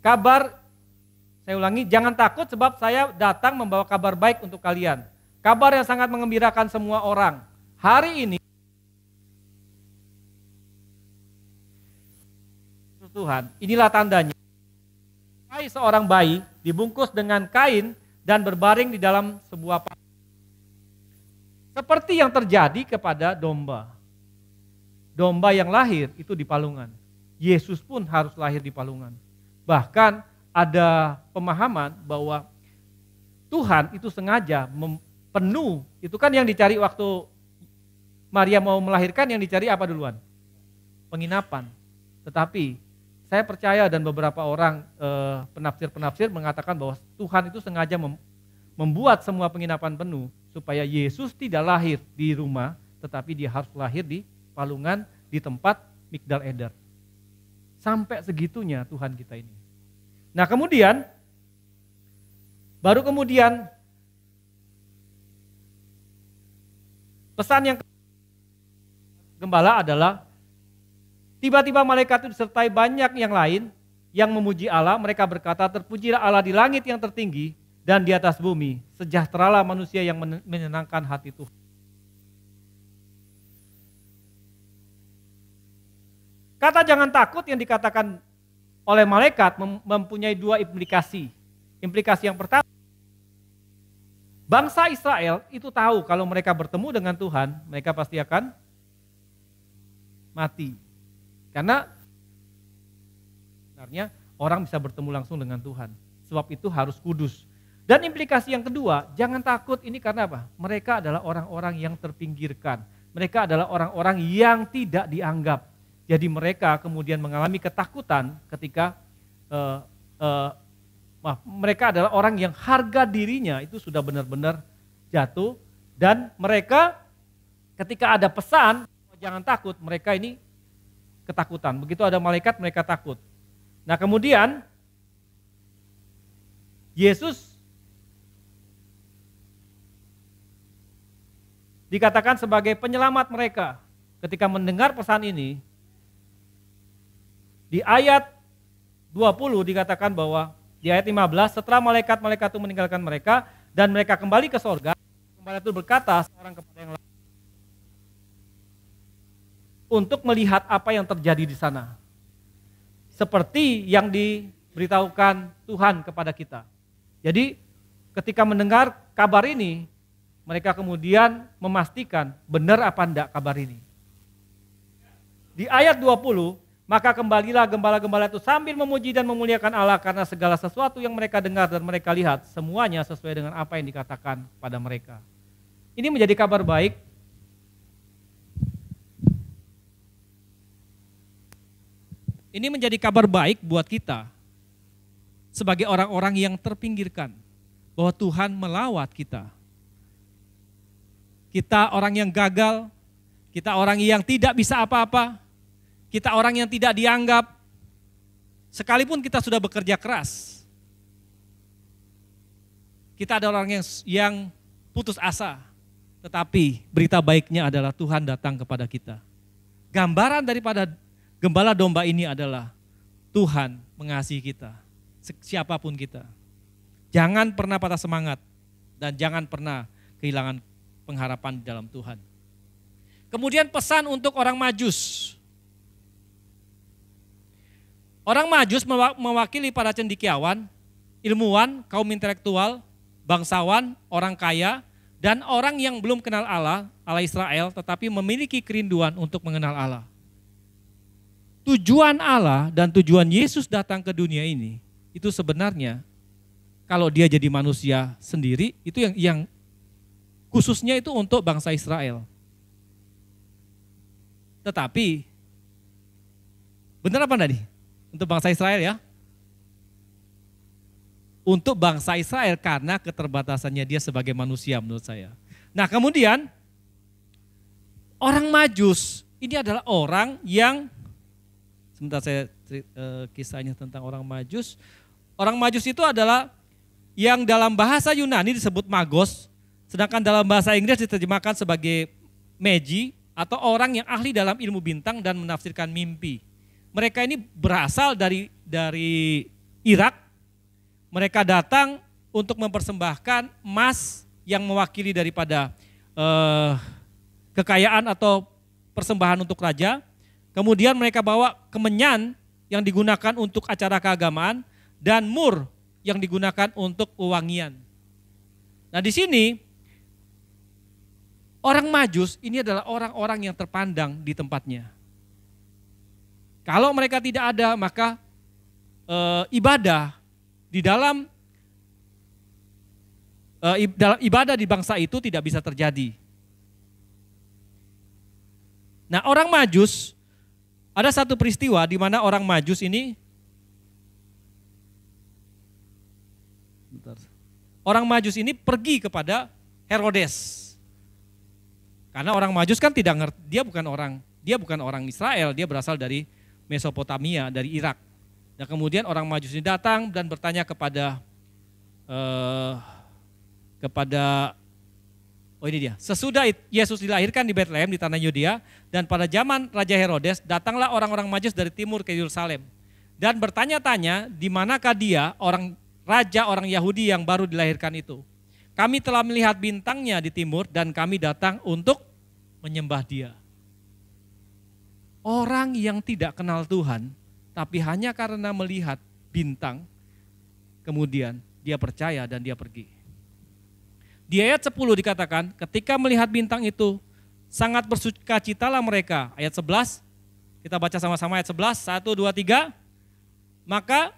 Saya ulangi, jangan takut sebab saya datang membawa kabar baik untuk kalian. Kabar yang sangat mengembirakan semua orang. Hari ini Tuhan, inilah tandanya. Seorang bayi dibungkus dengan kain dan berbaring di dalam sebuah palang. Seperti yang terjadi kepada domba. Domba yang lahir itu di palungan. Yesus pun harus lahir di palungan. Bahkan ada pemahaman bahwa Tuhan itu sengaja penuh. Itu kan yang dicari waktu Maria mau melahirkan, yang dicari apa duluan? Penginapan. Tetapi saya percaya dan beberapa orang penafsir-penafsir mengatakan bahwa Tuhan itu sengaja membuat semua penginapan penuh supaya Yesus tidak lahir di rumah, tetapi dia harus lahir di palungan di tempat Migdal Eder. Sampai segitunya Tuhan kita ini. Nah kemudian, baru kemudian pesan yang gembala adalah tiba-tiba malaikat itu disertai banyak yang lain yang memuji Allah. Mereka berkata, terpujilah Allah di langit yang tertinggi dan di atas bumi. Sejahteralah manusia yang menyenangkan hati Tuhan. Kata jangan takut yang dikatakan oleh malaikat mempunyai dua implikasi. Implikasi yang pertama, bangsa Israel itu tahu kalau mereka bertemu dengan Tuhan, mereka pasti akan mati. Karena sebenarnya orang bisa bertemu langsung dengan Tuhan. Sebab itu harus kudus. Dan implikasi yang kedua, jangan takut ini karena apa? Mereka adalah orang-orang yang terpinggirkan. Mereka adalah orang-orang yang tidak dianggap. Jadi mereka kemudian mengalami ketakutan ketika mereka adalah orang yang harga dirinya itu sudah benar-benar jatuh. Dan mereka ketika ada pesan, jangan takut, mereka ini ketakutan. Begitu ada malaikat mereka takut. Nah kemudian Yesus dikatakan sebagai penyelamat mereka. Ketika mendengar pesan ini, di ayat 20 dikatakan bahwa di ayat 15 setelah malaikat-malaikat itu meninggalkan mereka dan mereka kembali ke sorga, gembala itu berkata seorang kepada yang lain untuk melihat apa yang terjadi di sana. Seperti yang diberitahukan Tuhan kepada kita. Jadi ketika mendengar kabar ini, mereka kemudian memastikan benar apa enggak kabar ini. Di ayat 20, maka kembalilah gembala-gembala itu sambil memuji dan memuliakan Allah karena segala sesuatu yang mereka dengar dan mereka lihat, semuanya sesuai dengan apa yang dikatakan pada mereka. Ini menjadi kabar baik. Ini menjadi kabar baik buat kita sebagai orang-orang yang terpinggirkan, bahwa Tuhan melawat kita. Kita orang yang gagal, kita orang yang tidak bisa apa-apa, kita orang yang tidak dianggap, sekalipun kita sudah bekerja keras. Kita adalah orang yang putus asa, tetapi berita baiknya adalah Tuhan datang kepada kita. Gambaran daripada gembala domba ini adalah Tuhan mengasihi kita, siapapun kita. Jangan pernah patah semangat dan jangan pernah kehilangan pengharapan di dalam Tuhan. Kemudian pesan untuk orang Majus. Orang Majus mewakili para cendekiawan, ilmuwan, kaum intelektual, bangsawan, orang kaya, dan orang yang belum kenal Allah, Allah Israel, tetapi memiliki kerinduan untuk mengenal Allah. Tujuan Allah dan tujuan Yesus datang ke dunia ini, itu sebenarnya kalau dia jadi manusia sendiri, itu yang khususnya itu untuk bangsa Israel. Tetapi, benar apa enggak nih? Untuk bangsa Israel ya? Untuk bangsa Israel karena keterbatasannya dia sebagai manusia menurut saya. Nah kemudian, orang Majus ini adalah orang yang, sebentar saya kisahnya tentang orang Majus. Orang Majus itu adalah yang dalam bahasa Yunani disebut magos, sedangkan dalam bahasa Inggris diterjemahkan sebagai magi atau orang yang ahli dalam ilmu bintang dan menafsirkan mimpi. Mereka ini berasal dari Irak. Mereka datang untuk mempersembahkan emas yang mewakili daripada kekayaan atau persembahan untuk raja. Kemudian mereka bawa kemenyan yang digunakan untuk acara keagamaan dan mur yang digunakan untuk wewangian. Nah di sini orang Majus ini adalah orang-orang yang terpandang di tempatnya. Kalau mereka tidak ada, maka ibadah di dalam ibadah di bangsa itu tidak bisa terjadi. Nah, orang Majus, ada satu peristiwa di mana orang Majus ini, orang Majus ini pergi kepada Herodes. Karena orang Majus kan tidak ngerti, dia bukan orang Israel, dia berasal dari Mesopotamia, dari Irak. Nah kemudian orang Majus ini datang dan bertanya kepada sesudah Yesus dilahirkan di Bethlehem di tanah Yudea, dan pada zaman Raja Herodes datanglah orang-orang Majus dari timur ke Yerusalem dan bertanya-tanya di manakah dia, raja orang Yahudi yang baru dilahirkan itu. Kami telah melihat bintangnya di timur dan kami datang untuk menyembah dia. Orang yang tidak kenal Tuhan tapi hanya karena melihat bintang kemudian dia percaya dan dia pergi. Di ayat 10 dikatakan, ketika melihat bintang itu, sangat bersukacitalah mereka. Ayat 11, kita baca sama-sama ayat 11, 1, 2, 3. Maka,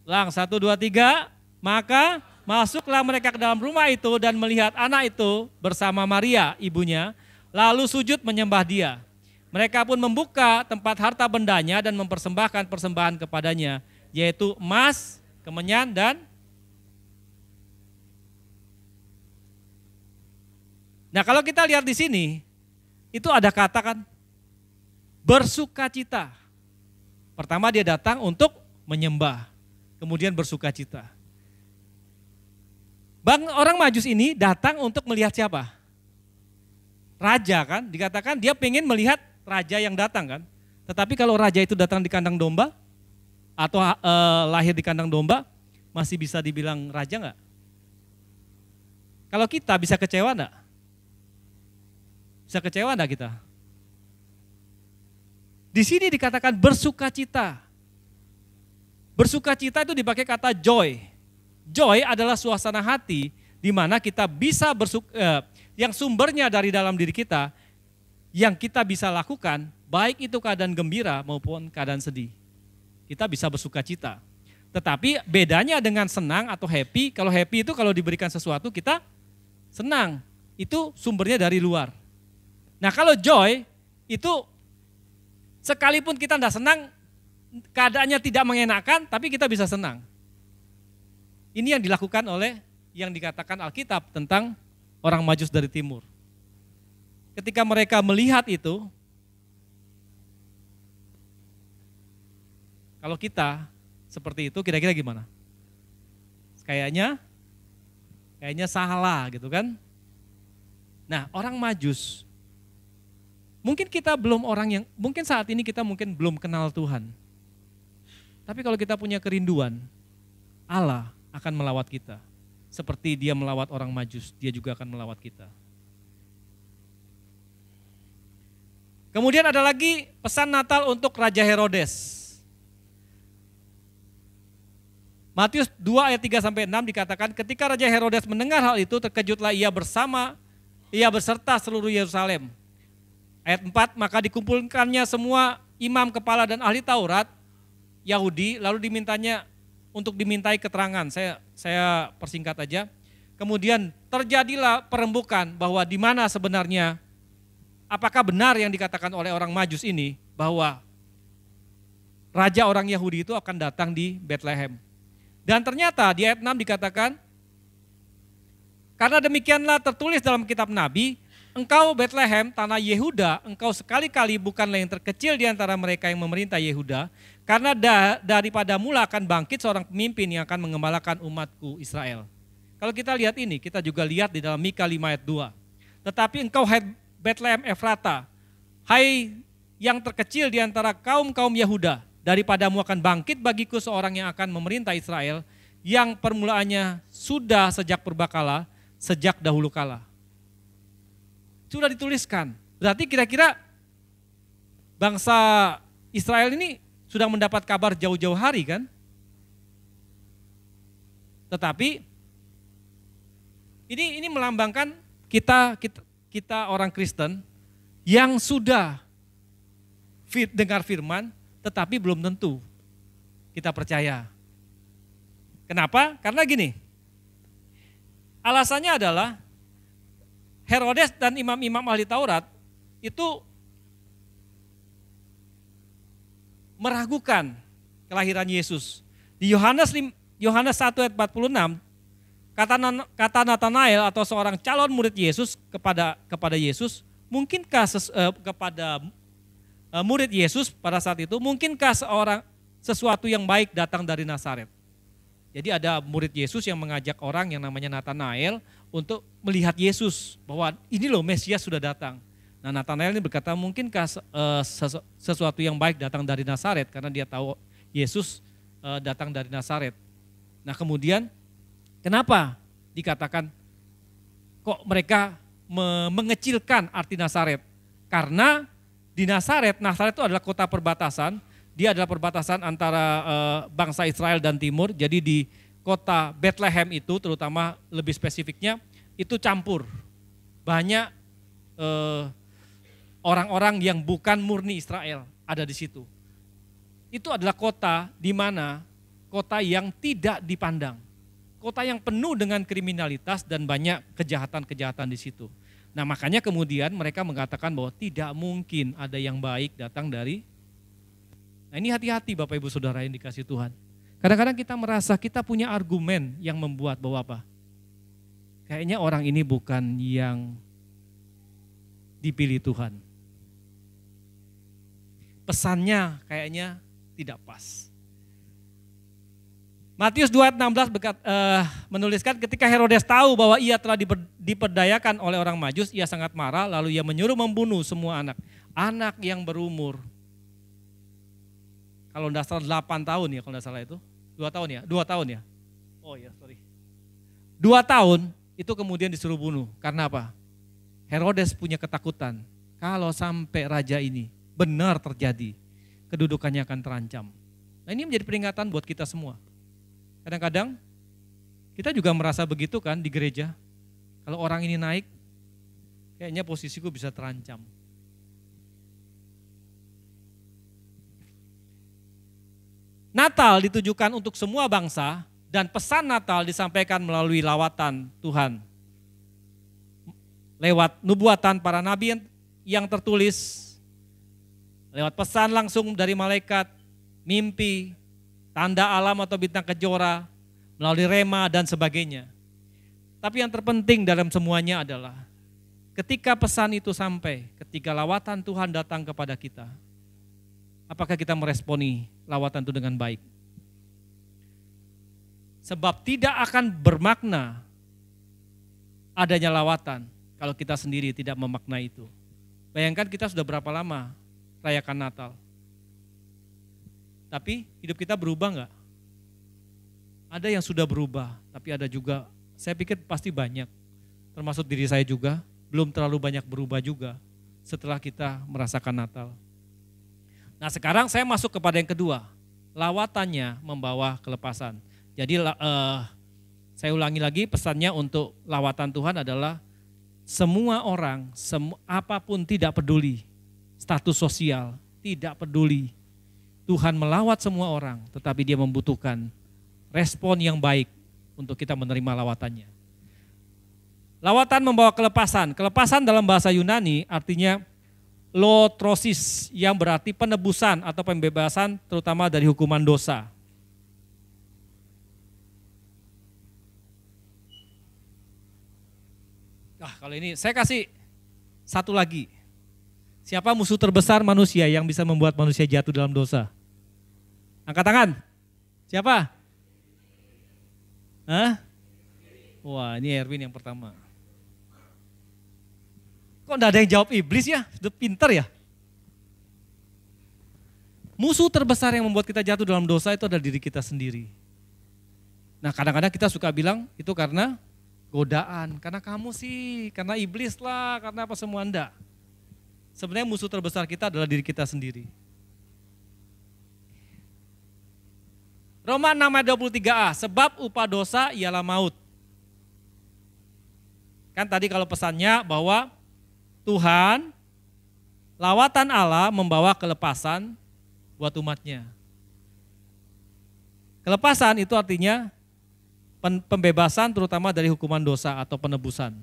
1, 2, 3, maka masuklah mereka ke dalam rumah itu dan melihat anak itu bersama Maria, ibunya, lalu sujud menyembah dia. Mereka pun membuka tempat harta bendanya dan mempersembahkan persembahan kepadanya, yaitu emas, kemenyan, dan nah kalau kita lihat di sini, itu ada kata kan, bersukacita. Pertama dia datang untuk menyembah, kemudian bersukacita. Orang Majus ini datang untuk melihat siapa? Raja kan, dikatakan dia pengen melihat raja yang datang kan. Tetapi kalau raja itu datang di kandang domba, atau lahir di kandang domba, masih bisa dibilang raja enggak? Kalau kita bisa kecewa enggak? Bisa kecewa enggak kita? Di sini dikatakan bersukacita. Bersukacita itu dipakai kata joy. Joy adalah suasana hati di mana kita bisa yang sumbernya dari dalam diri kita, yang kita bisa lakukan, baik itu keadaan gembira maupun keadaan sedih. Kita bisa bersukacita. Tetapi bedanya dengan senang atau happy, kalau happy itu kalau diberikan sesuatu kita senang. Itu sumbernya dari luar. Nah kalau joy itu sekalipun kita tidak senang, keadaannya tidak mengenakan, tapi kita bisa senang. Ini yang dilakukan oleh yang dikatakan Alkitab tentang orang Majus dari timur. Ketika mereka melihat itu, kalau kita seperti itu kira-kira gimana? Kayaknya salah gitu kan. Nah orang Majus, mungkin kita belum mungkin saat ini kita mungkin belum kenal Tuhan. Tapi kalau kita punya kerinduan, Allah akan melawat kita. Seperti dia melawat orang Majus, dia juga akan melawat kita. Kemudian ada lagi pesan Natal untuk Raja Herodes. Matius 2 ayat 3-6 dikatakan, ketika Raja Herodes mendengar hal itu, terkejutlah ia beserta seluruh Yerusalem. Ayat 4, maka dikumpulkannya semua imam kepala dan ahli Taurat Yahudi, lalu untuk dimintai keterangan. Saya persingkat aja. Kemudian terjadilah perembukan bahwa di mana sebenarnya, apakah benar yang dikatakan oleh orang Majus ini bahwa raja orang Yahudi itu akan datang di Bethlehem. Dan ternyata di ayat 6 dikatakan, karena demikianlah tertulis dalam kitab Nabi, engkau Bethlehem, tanah Yehuda, engkau sekali-kali bukanlah yang terkecil di antara mereka yang memerintah Yehuda, karena daripada mula akan bangkit seorang pemimpin yang akan mengembalakan umatku Israel. Kalau kita lihat ini, kita juga lihat di dalam Mika 5 ayat 2. Tetapi engkau hai Bethlehem Efrata, hai yang terkecil di antara kaum-kaum Yehuda, daripadamu akan bangkit bagiku seorang yang akan memerintah Israel, yang permulaannya sudah sejak purbakala, sejak dahulu kala. Sudah dituliskan. Berarti kira-kira bangsa Israel ini sudah mendapat kabar jauh-jauh hari kan? Tetapi ini melambangkan kita orang Kristen yang sudah dengar firman, tetapi belum tentu kita percaya. Kenapa? Karena gini, alasannya adalah Herodes dan imam-imam ahli Taurat itu meragukan kelahiran Yesus. Di Yohanes 1 ayat 46, kata Nathanael atau seorang calon murid Yesus kepada Yesus, mungkinkah kepada murid Yesus pada saat itu, mungkinkah sesuatu yang baik datang dari Nazaret? Jadi ada murid Yesus yang mengajak orang yang namanya Nathanael untuk melihat Yesus, bahwa ini loh Mesias sudah datang. Nah, Nathanael ini berkata, mungkinkah sesuatu yang baik datang dari Nazaret, karena dia tahu Yesus datang dari Nazaret. Nah, kemudian kenapa dikatakan kok mereka mengecilkan arti Nazaret? Karena di Nazaret itu adalah kota perbatasan. Dia adalah perbatasan antara bangsa Israel dan Timur. Jadi di kota Bethlehem itu, terutama lebih spesifiknya, itu campur. Banyak orang-orang yang bukan murni Israel ada di situ. Itu adalah kota di mana kota yang tidak dipandang. Kota yang penuh dengan kriminalitas dan banyak kejahatan-kejahatan di situ. Nah, makanya kemudian mereka mengatakan bahwa tidak mungkin ada yang baik datang dari. Nah, ini hati-hati Bapak Ibu Saudara yang dikasih Tuhan. Kadang-kadang kita merasa kita punya argumen yang membuat bahwa apa? Kayaknya orang ini bukan yang dipilih Tuhan. Pesannya kayaknya tidak pas. Matius 2:16 menuliskan, ketika Herodes tahu bahwa ia telah diperdayakan oleh orang Majus, ia sangat marah, lalu ia menyuruh membunuh semua anak yang berumur, kalau tidak salah 8 tahun ya, kalau tidak salah itu 2 tahun ya, 2 tahun ya. Oh ya, sorry. 2 tahun itu kemudian disuruh bunuh. Karena apa? Herodes punya ketakutan, kalau sampai raja ini benar terjadi, kedudukannya akan terancam. Nah, ini menjadi peringatan buat kita semua. Kadang-kadang kita juga merasa begitu kan di gereja. Kalau orang ini naik, kayaknya posisiku bisa terancam. Natal ditujukan untuk semua bangsa dan pesan Natal disampaikan melalui lawatan Tuhan. Lewat nubuatan para nabi yang tertulis, lewat pesan langsung dari malaikat, mimpi, tanda alam atau bintang kejora, melalui rema dan sebagainya. Tapi yang terpenting dalam semuanya adalah ketika pesan itu sampai, ketika lawatan Tuhan datang kepada kita, apakah kita meresponi lawatan itu dengan baik? Sebab tidak akan bermakna adanya lawatan kalau kita sendiri tidak memaknai itu. Bayangkan kita sudah berapa lama rayakan Natal. Tapi hidup kita berubah enggak? Ada yang sudah berubah, tapi ada juga, saya pikir pasti banyak. Termasuk diri saya juga, belum terlalu banyak berubah juga setelah kita merasakan Natal. Nah, sekarang saya masuk kepada yang kedua. Lawatannya membawa kelepasan. Jadi saya ulangi lagi, pesannya untuk lawatan Tuhan adalah semua orang, apapun tidak peduli, status sosial, tidak peduli. Tuhan melawat semua orang, tetapi dia membutuhkan respon yang baik untuk kita menerima lawatannya. Lawatan membawa kelepasan. Kelepasan dalam bahasa Yunani artinya lotrosis, yang berarti penebusan atau pembebasan terutama dari hukuman dosa. Kalau ini saya kasih satu lagi. Siapa musuh terbesar manusia yang bisa membuat manusia jatuh dalam dosa? Angkat tangan. Siapa? Hah? Wah, ini Erwin yang pertama. Kok enggak ada yang jawab iblis ya? Sudah pintar ya? Musuh terbesar yang membuat kita jatuh dalam dosa itu adalah diri kita sendiri. Nah, kadang-kadang kita suka bilang itu karena godaan, karena kamu sih, karena iblis lah, karena apa semua, enggak. Sebenarnya musuh terbesar kita adalah diri kita sendiri. Roma 6 ayat 23a, sebab upah dosa ialah maut. Kan tadi kalau pesannya bahwa Tuhan, lawatan Allah membawa kelepasan buat umatnya. Kelepasan itu artinya pembebasan terutama dari hukuman dosa atau penebusan.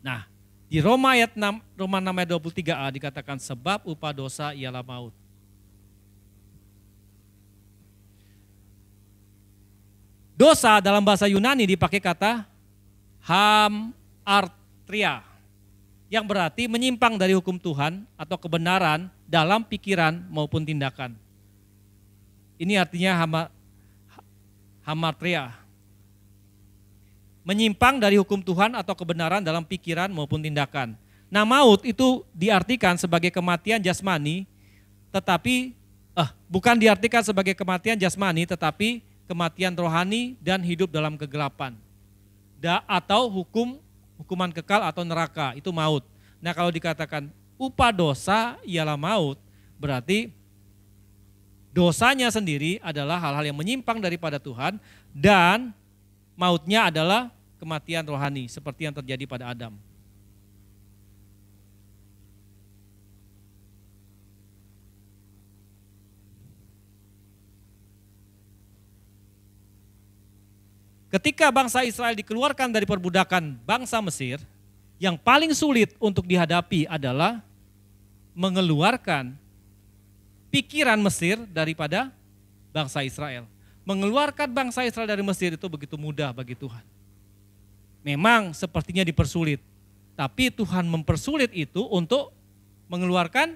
Nah, di Roma 6 ayat 23a dikatakan sebab upah dosa ialah maut. Dosa dalam bahasa Yunani dipakai kata hamartria, yang berarti menyimpang dari hukum Tuhan atau kebenaran dalam pikiran maupun tindakan. Ini artinya hamartia. Menyimpang dari hukum Tuhan atau kebenaran dalam pikiran maupun tindakan. Nah, maut itu diartikan sebagai kematian jasmani, tetapi bukan diartikan sebagai kematian jasmani, tetapi kematian rohani dan hidup dalam kegelapan. Atau hukuman kekal atau neraka, itu maut. Nah, kalau dikatakan upah dosa ialah maut, berarti dosanya sendiri adalah hal-hal yang menyimpang daripada Tuhan dan mautnya adalah kematian rohani seperti yang terjadi pada Adam. Ketika bangsa Israel dikeluarkan dari perbudakan bangsa Mesir, yang paling sulit untuk dihadapi adalah mengeluarkan pikiran Mesir daripada bangsa Israel. Mengeluarkan bangsa Israel dari Mesir itu begitu mudah bagi Tuhan. Memang sepertinya dipersulit, tapi Tuhan mempersulit itu untuk mengeluarkan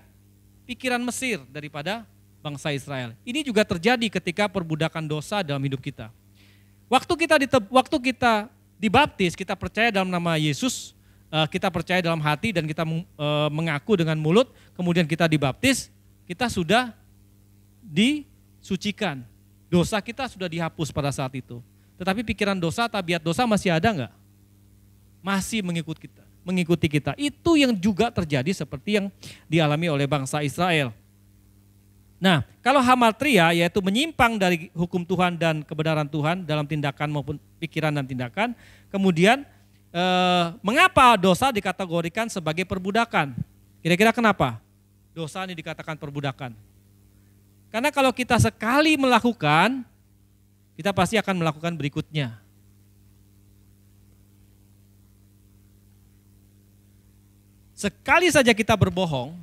pikiran Mesir daripada bangsa Israel. Ini juga terjadi ketika perbudakan dosa dalam hidup kita. Waktu kita dibaptis, kita percaya dalam nama Yesus, kita percaya dalam hati dan kita mengaku dengan mulut, kemudian kita dibaptis, kita sudah disucikan. Dosa kita sudah dihapus pada saat itu. Tetapi pikiran dosa, tabiat dosa masih ada enggak? Masih mengikuti kita. Itu yang juga terjadi seperti yang dialami oleh bangsa Israel. Nah, kalau hamartia yaitu menyimpang dari hukum Tuhan dan kebenaran Tuhan dalam tindakan maupun pikiran dan tindakan, kemudian mengapa dosa dikategorikan sebagai perbudakan? Kira-kira kenapa dosa ini dikatakan perbudakan? Karena kalau kita sekali melakukan, kita pasti akan melakukan berikutnya. Sekali saja kita berbohong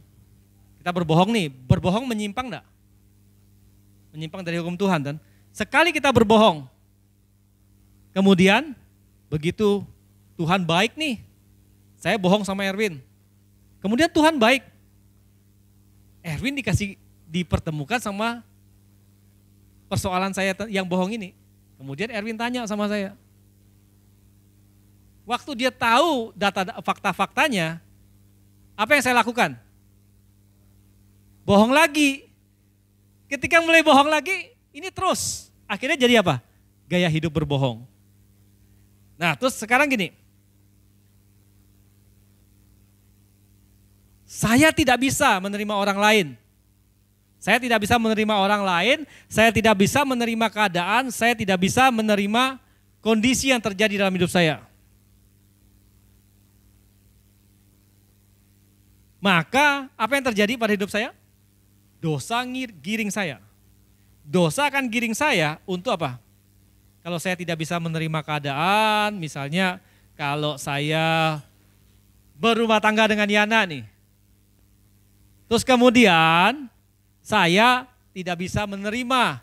nih, berbohong menyimpang enggak? Menyimpang dari hukum Tuhan kan? Sekali kita berbohong, kemudian begitu Tuhan baik nih, saya bohong sama Erwin, kemudian Tuhan baik, Erwin dipertemukan sama persoalan saya yang bohong ini, kemudian Erwin tanya sama saya, waktu dia tahu fakta-faktanya, apa yang saya lakukan? Bohong lagi. Ketika mulai bohong lagi, ini terus. Akhirnya jadi apa? Gaya hidup berbohong. Nah, terus sekarang gini. Saya tidak bisa menerima orang lain. Saya tidak bisa menerima orang lain, saya tidak bisa menerima keadaan, saya tidak bisa menerima kondisi yang terjadi dalam hidup saya. Maka apa yang terjadi pada hidup saya? Dosa giring saya. Dosa akan giring saya untuk apa? Kalau saya tidak bisa menerima keadaan, misalnya kalau saya berumah tangga dengan Yana nih. Terus kemudian saya tidak bisa menerima.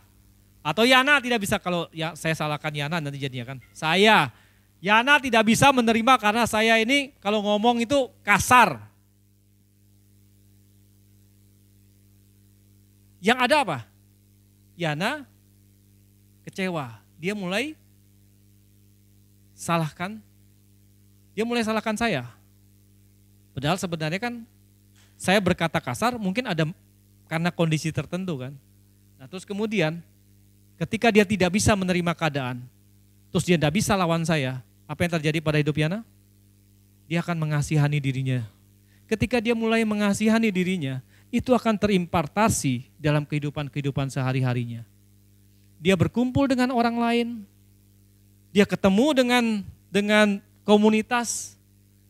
Atau Yana tidak bisa, kalau ya saya salahkan Yana nanti jadinya kan. Yana tidak bisa menerima karena saya ini kalau ngomong itu kasar. Yang ada apa? Yana kecewa. Dia mulai salahkan saya. Padahal sebenarnya kan saya berkata kasar mungkin ada karena kondisi tertentu kan. Nah terus kemudian ketika dia tidak bisa menerima keadaan, terus dia tidak bisa lawan saya, apa yang terjadi pada hidup Yana? Dia akan mengasihani dirinya. Ketika dia mulai mengasihani dirinya, itu akan terimpartasi dalam kehidupan sehari-harinya. Dia berkumpul dengan orang lain, dia ketemu dengan komunitas,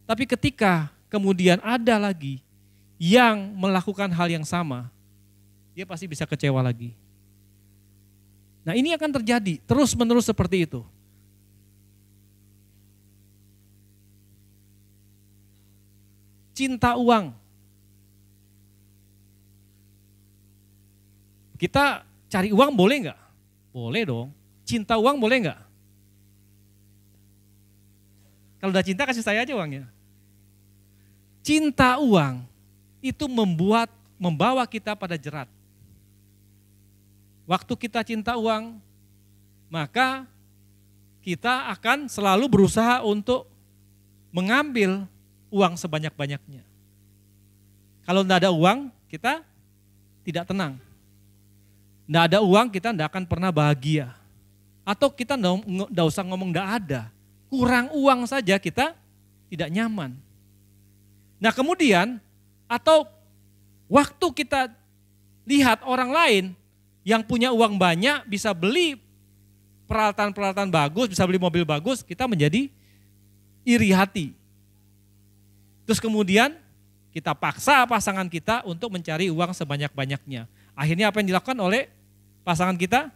tapi ketika kemudian ada lagi yang melakukan hal yang sama, dia pasti bisa kecewa lagi. Nah ini akan terjadi terus-menerus seperti itu. Cinta uang. Kita cari uang boleh enggak? Boleh dong. Cinta uang boleh enggak? Kalau udah cinta kasih saya aja uangnya. cinta uang itu membawa kita pada jerat. Waktu kita cinta uang, maka kita akan selalu berusaha untuk mengambil uang sebanyak-banyaknya. Kalau tidak ada uang, kita tidak tenang. Tidak ada uang, kita tidak akan pernah bahagia. Atau kita tidak usah ngomong tidak ada. Kurang uang saja kita tidak nyaman. Nah kemudian, atau waktu kita lihat orang lain yang punya uang banyak, bisa beli peralatan-peralatan bagus, bisa beli mobil bagus, kita menjadi iri hati. Terus kemudian kita paksa pasangan kita untuk mencari uang sebanyak-banyaknya. Akhirnya apa yang dilakukan oleh pasangan kita?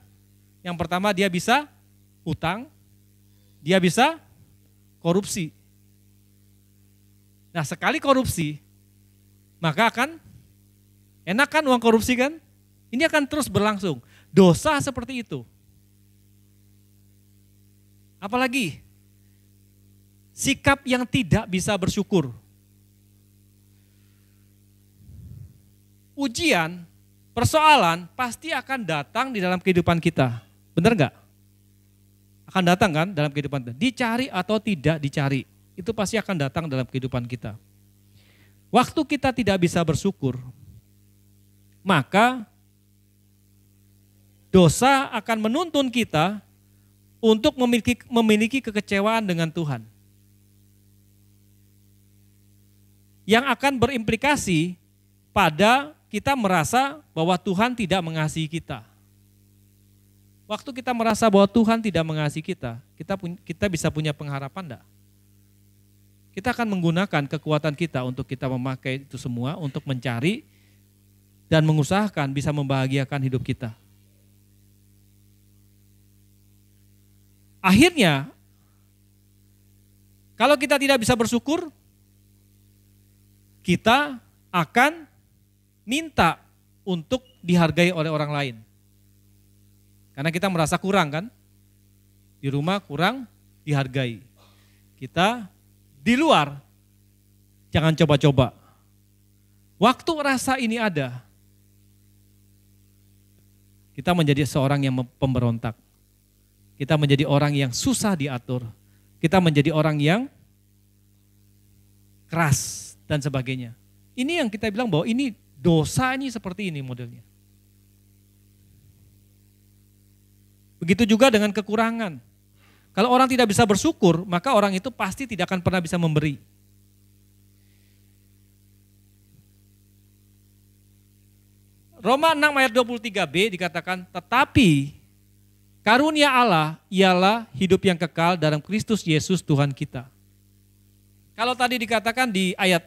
Yang pertama, dia bisa utang, dia bisa korupsi. Nah sekali korupsi, maka akan enak kan uang korupsi kan? Ini akan terus berlangsung. Dosa seperti itu. Apalagi sikap yang tidak bisa bersyukur. Ujian, persoalan pasti akan datang di dalam kehidupan kita. Benar enggak? Akan datang kan dalam kehidupan kita. Dicari atau tidak dicari, itu pasti akan datang dalam kehidupan kita. Waktu kita tidak bisa bersyukur, maka dosa akan menuntun kita untuk memiliki kekecewaan dengan Tuhan. Yang akan berimplikasi pada kita merasa bahwa Tuhan tidak mengasihi kita. Waktu kita merasa bahwa Tuhan tidak mengasihi kita bisa punya pengharapan enggak? Kita akan menggunakan kekuatan kita untuk kita memakai itu semua untuk mencari dan mengusahakan bisa membahagiakan hidup kita. Akhirnya, kalau kita tidak bisa bersyukur, kita akan minta untuk dihargai oleh orang lain. Karena kita merasa kurang kan? Di rumah kurang dihargai. Kita di luar, jangan coba-coba. Waktu rasa ini ada, kita menjadi seorang yang pemberontak. Kita menjadi orang yang susah diatur. Kita menjadi orang yang keras dan sebagainya. Ini yang kita bilang bahwa ini dosa ini seperti ini modelnya. Begitu juga dengan kekurangan. Kalau orang tidak bisa bersyukur, maka orang itu pasti tidak akan pernah bisa memberi. Roma 6 ayat 23b dikatakan, tetapi karunia Allah ialah hidup yang kekal dalam Kristus Yesus Tuhan kita. Kalau tadi dikatakan di ayat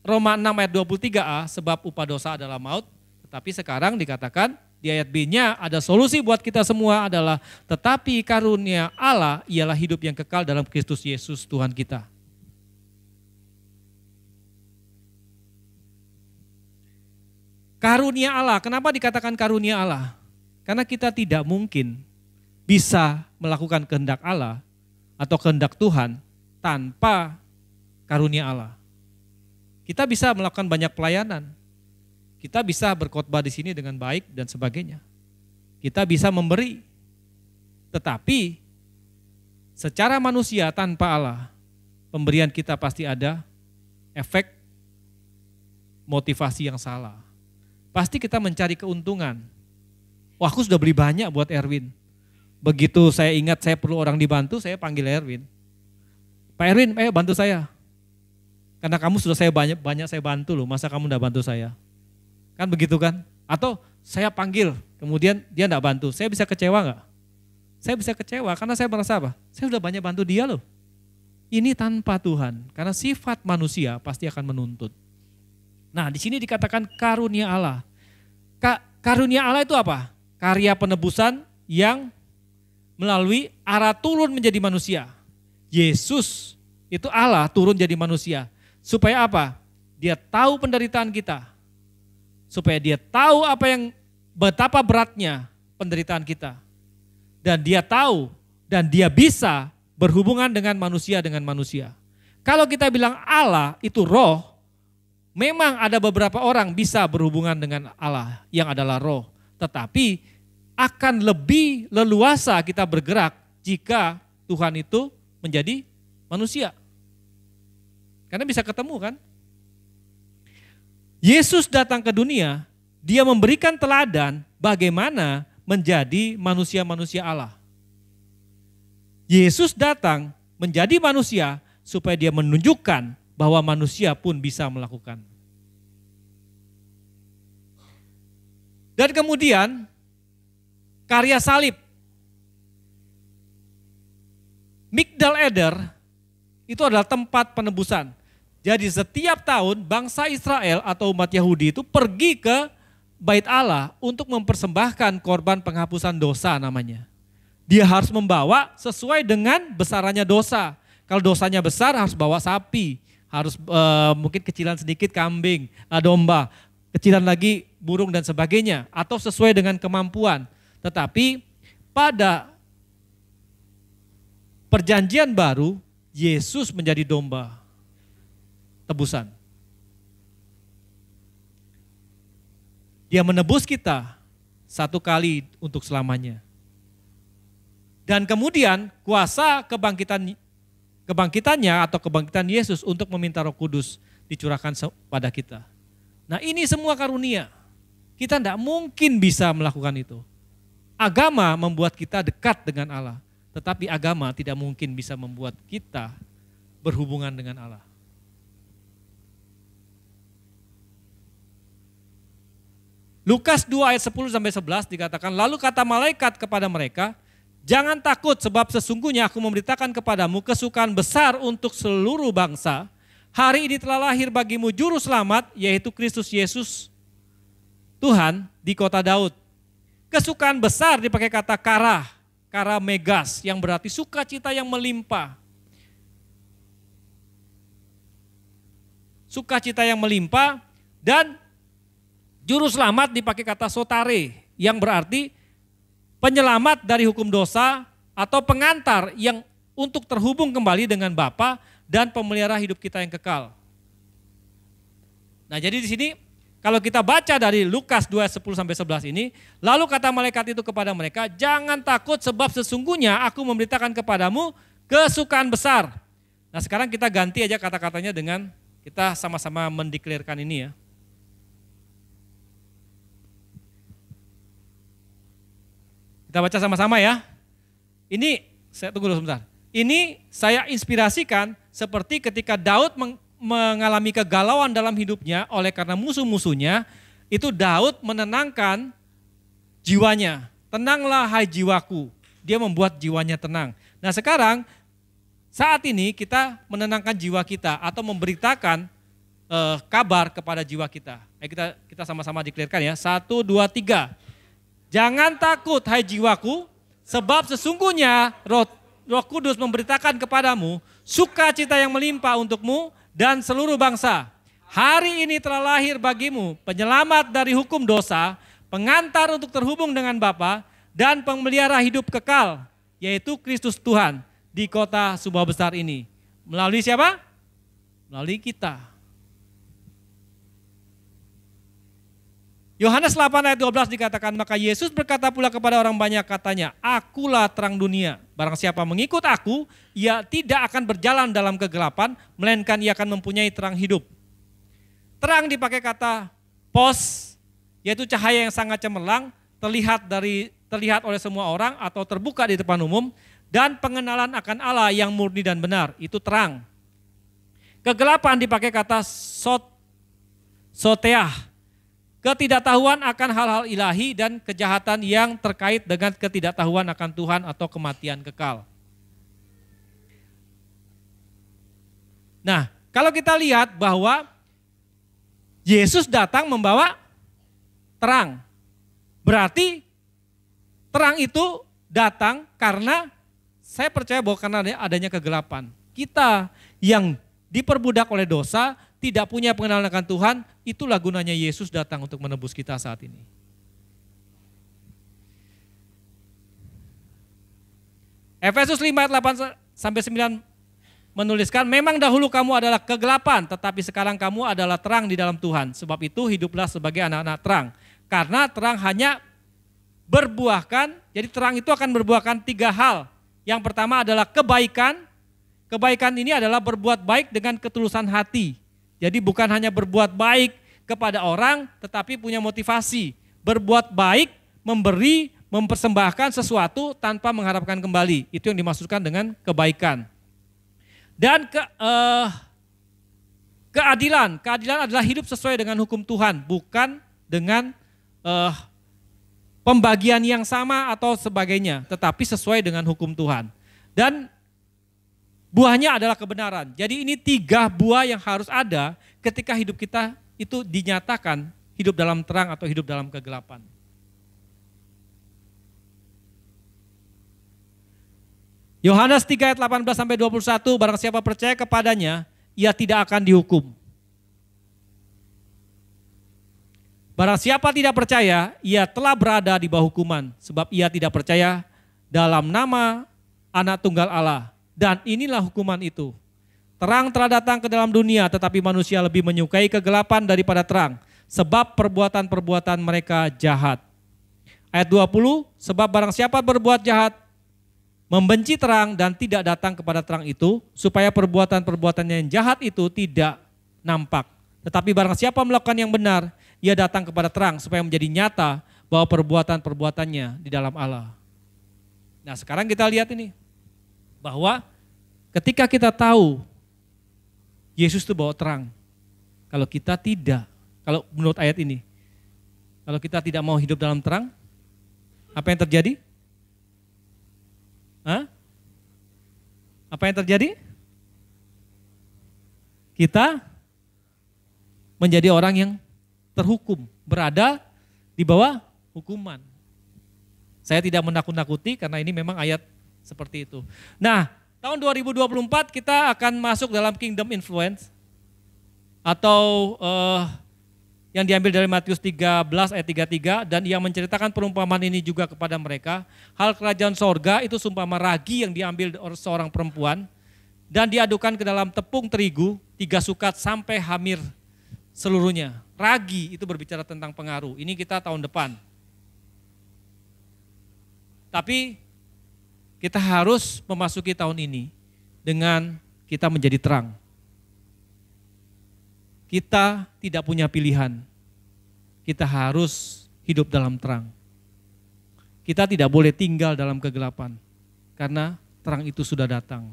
Roma 6 ayat 23a, sebab upah dosa adalah maut, tetapi sekarang dikatakan di ayat B-nya ada solusi buat kita semua adalah tetapi karunia Allah ialah hidup yang kekal dalam Kristus Yesus Tuhan kita. Karunia Allah, kenapa dikatakan karunia Allah? Karena kita tidak mungkin bisa melakukan kehendak Allah atau kehendak Tuhan tanpa karunia Allah. Kita bisa melakukan banyak pelayanan. Kita bisa berkhotbah di sini dengan baik dan sebagainya. Kita bisa memberi. Tetapi secara manusia tanpa Allah, pemberian kita pasti ada efek motivasi yang salah. Pasti kita mencari keuntungan. Wah, aku sudah beli banyak buat Erwin. Begitu saya ingat saya perlu orang dibantu, saya panggil Erwin. Pak Erwin, ayo bantu saya. Karena kamu sudah banyak saya bantu loh, masa kamu enggak bantu saya? Kan begitu kan? Atau saya panggil, kemudian dia enggak bantu, saya bisa kecewa enggak? Saya bisa kecewa karena saya merasa apa? Saya sudah banyak bantu dia loh. Ini tanpa Tuhan, karena sifat manusia pasti akan menuntut. Nah di sini dikatakan karunia Allah. Karunia Allah itu apa? Karya penebusan yang melalui Allah turun menjadi manusia. Yesus itu Allah turun jadi manusia. Supaya apa? Dia tahu penderitaan kita. Supaya dia tahu betapa beratnya penderitaan kita. Dan dia tahu dan dia bisa berhubungan dengan manusia. Kalau kita bilang Allah itu roh, memang ada beberapa orang bisa berhubungan dengan Allah yang adalah roh. Tetapi akan lebih leluasa kita bergerak jika Tuhan itu menjadi manusia. Karena bisa ketemu kan? Yesus datang ke dunia, dia memberikan teladan bagaimana menjadi manusia-manusia Allah. Yesus datang menjadi manusia supaya dia menunjukkan bahwa manusia pun bisa melakukan. Dan kemudian karya salib. Migdal Eder itu adalah tempat penebusan. Jadi setiap tahun bangsa Israel atau umat Yahudi itu pergi ke Bait Allah untuk mempersembahkan korban penghapusan dosa namanya. Dia harus membawa sesuai dengan besarannya dosa. Kalau dosanya besar harus bawa sapi. Harus mungkin kecilan sedikit kambing, domba, kecilan lagi burung dan sebagainya, atau sesuai dengan kemampuan. Tetapi pada perjanjian baru, Yesus menjadi domba tebusan. Dia menebus kita satu kali untuk selamanya. Dan kemudian kuasa kebangkitannya atau kebangkitan Yesus untuk meminta Roh Kudus dicurahkan pada kita. Nah, ini semua karunia. Kita tidak mungkin bisa melakukan itu. Agama membuat kita dekat dengan Allah, tetapi agama tidak mungkin bisa membuat kita berhubungan dengan Allah. Lukas 2 ayat 10 sampai 11 dikatakan, lalu kata malaikat kepada mereka, jangan takut sebab sesungguhnya aku memberitakan kepadamu kesukaan besar untuk seluruh bangsa. Hari ini telah lahir bagimu juru selamat, yaitu Kristus Yesus Tuhan di kota Daud. Kesukaan besar dipakai kata kara megas yang berarti sukacita yang melimpah. Sukacita yang melimpah dan juru selamat dipakai kata sotare yang berarti penyelamat dari hukum dosa atau pengantar yang untuk terhubung kembali dengan Bapa dan pemelihara hidup kita yang kekal. Nah, jadi di sini kalau kita baca dari Lukas 2 10 sampai 11 ini, lalu kata malaikat itu kepada mereka, jangan takut sebab sesungguhnya aku memberitakan kepadamu kesukaan besar. Nah, sekarang kita ganti aja kata-katanya dengan kita sama-sama mendeklarasikan ini ya. Kita baca sama-sama ya. Ini, saya tunggu dulu sebentar. Ini saya inspirasikan seperti ketika Daud mengalami kegalauan dalam hidupnya oleh karena musuh-musuhnya, itu Daud menenangkan jiwanya. Tenanglah hai jiwaku. Dia membuat jiwanya tenang. Nah sekarang saat ini kita menenangkan jiwa kita atau memberitakan kabar kepada jiwa kita. Kita sama-sama deklarasikan ya. 1, 2, 3. Jangan takut hai jiwaku, sebab sesungguhnya Roh Kudus memberitakan kepadamu sukacita yang melimpah untukmu dan seluruh bangsa. Hari ini telah lahir bagimu penyelamat dari hukum dosa, pengantar untuk terhubung dengan Bapa dan pemelihara hidup kekal, yaitu Kristus Tuhan di kota Sumba Besar ini. Melalui siapa? Melalui kita. Yohanes 8 ayat 12 dikatakan, maka Yesus berkata pula kepada orang banyak katanya, akulah terang dunia. Barang siapa mengikut aku, ia tidak akan berjalan dalam kegelapan, melainkan ia akan mempunyai terang hidup. Terang dipakai kata pos, yaitu cahaya yang sangat cemerlang, terlihat oleh semua orang atau terbuka di depan umum, dan pengenalan akan Allah yang murni dan benar, itu terang. Kegelapan dipakai kata soteah, ketidaktahuan akan hal-hal ilahi dan kejahatan yang terkait dengan ketidaktahuan akan Tuhan atau kematian kekal. Nah, kalau kita lihat bahwa Yesus datang membawa terang, berarti terang itu datang karena saya percaya bahwa karena adanya kegelapan. Kita yang diperbudak oleh dosa, tidak punya pengenalan akan Tuhan, itulah gunanya Yesus datang untuk menebus kita saat ini. Efesus 5 ayat 8 sampai 9 menuliskan, memang dahulu kamu adalah kegelapan, tetapi sekarang kamu adalah terang di dalam Tuhan. Sebab itu hiduplah sebagai anak-anak terang. Karena terang hanya berbuahkan, jadi terang itu akan berbuahkan 3 hal. Yang pertama adalah kebaikan. Kebaikan ini adalah berbuat baik dengan ketulusan hati. Jadi bukan hanya berbuat baik kepada orang, tetapi punya motivasi. Berbuat baik, memberi, mempersembahkan sesuatu tanpa mengharapkan kembali. Itu yang dimaksudkan dengan kebaikan. Dan keadilan. Keadilan adalah hidup sesuai dengan hukum Tuhan, bukan dengan pembagian yang sama atau sebagainya, tetapi sesuai dengan hukum Tuhan. Dan buahnya adalah kebenaran. Jadi ini 3 buah yang harus ada ketika hidup kita itu dinyatakan hidup dalam terang atau hidup dalam kegelapan. Yohanes 3 ayat 18 sampai 21, barang siapa percaya kepadanya, ia tidak akan dihukum. Barang siapa tidak percaya, ia telah berada di bawah hukuman, sebab ia tidak percaya dalam nama Anak Tunggal Allah. Dan inilah hukuman itu. Terang telah datang ke dalam dunia, tetapi manusia lebih menyukai kegelapan daripada terang, sebab perbuatan-perbuatan mereka jahat. Ayat 20, sebab barang siapa berbuat jahat, membenci terang dan tidak datang kepada terang itu, supaya perbuatan-perbuatannya yang jahat itu tidak nampak. Tetapi barang siapa melakukan yang benar, ia datang kepada terang supaya menjadi nyata bahwa perbuatan-perbuatannya di dalam Allah. Nah sekarang kita lihat ini, bahwa ketika kita tahu Yesus itu bawa terang, kalau kita tidak, kalau menurut ayat ini, kalau kita tidak mau hidup dalam terang, apa yang terjadi? Apa yang terjadi? Kita menjadi orang yang terhukum, berada di bawah hukuman. Saya tidak menakut-nakuti karena ini memang ayat seperti itu. Nah, tahun 2024 kita akan masuk dalam kingdom influence atau yang diambil dari Matius 13 ayat 33, dan yang menceritakan perumpamaan ini juga kepada mereka. Hal kerajaan sorga itu seumpama ragi yang diambil oleh seorang perempuan dan diadukan ke dalam tepung terigu 3 sukat sampai hamir seluruhnya. Ragi itu berbicara tentang pengaruh. Ini kita tahun depan. Tapi kita harus memasuki tahun ini dengan kita menjadi terang. Kita tidak punya pilihan. Kita harus hidup dalam terang. Kita tidak boleh tinggal dalam kegelapan. Karena terang itu sudah datang.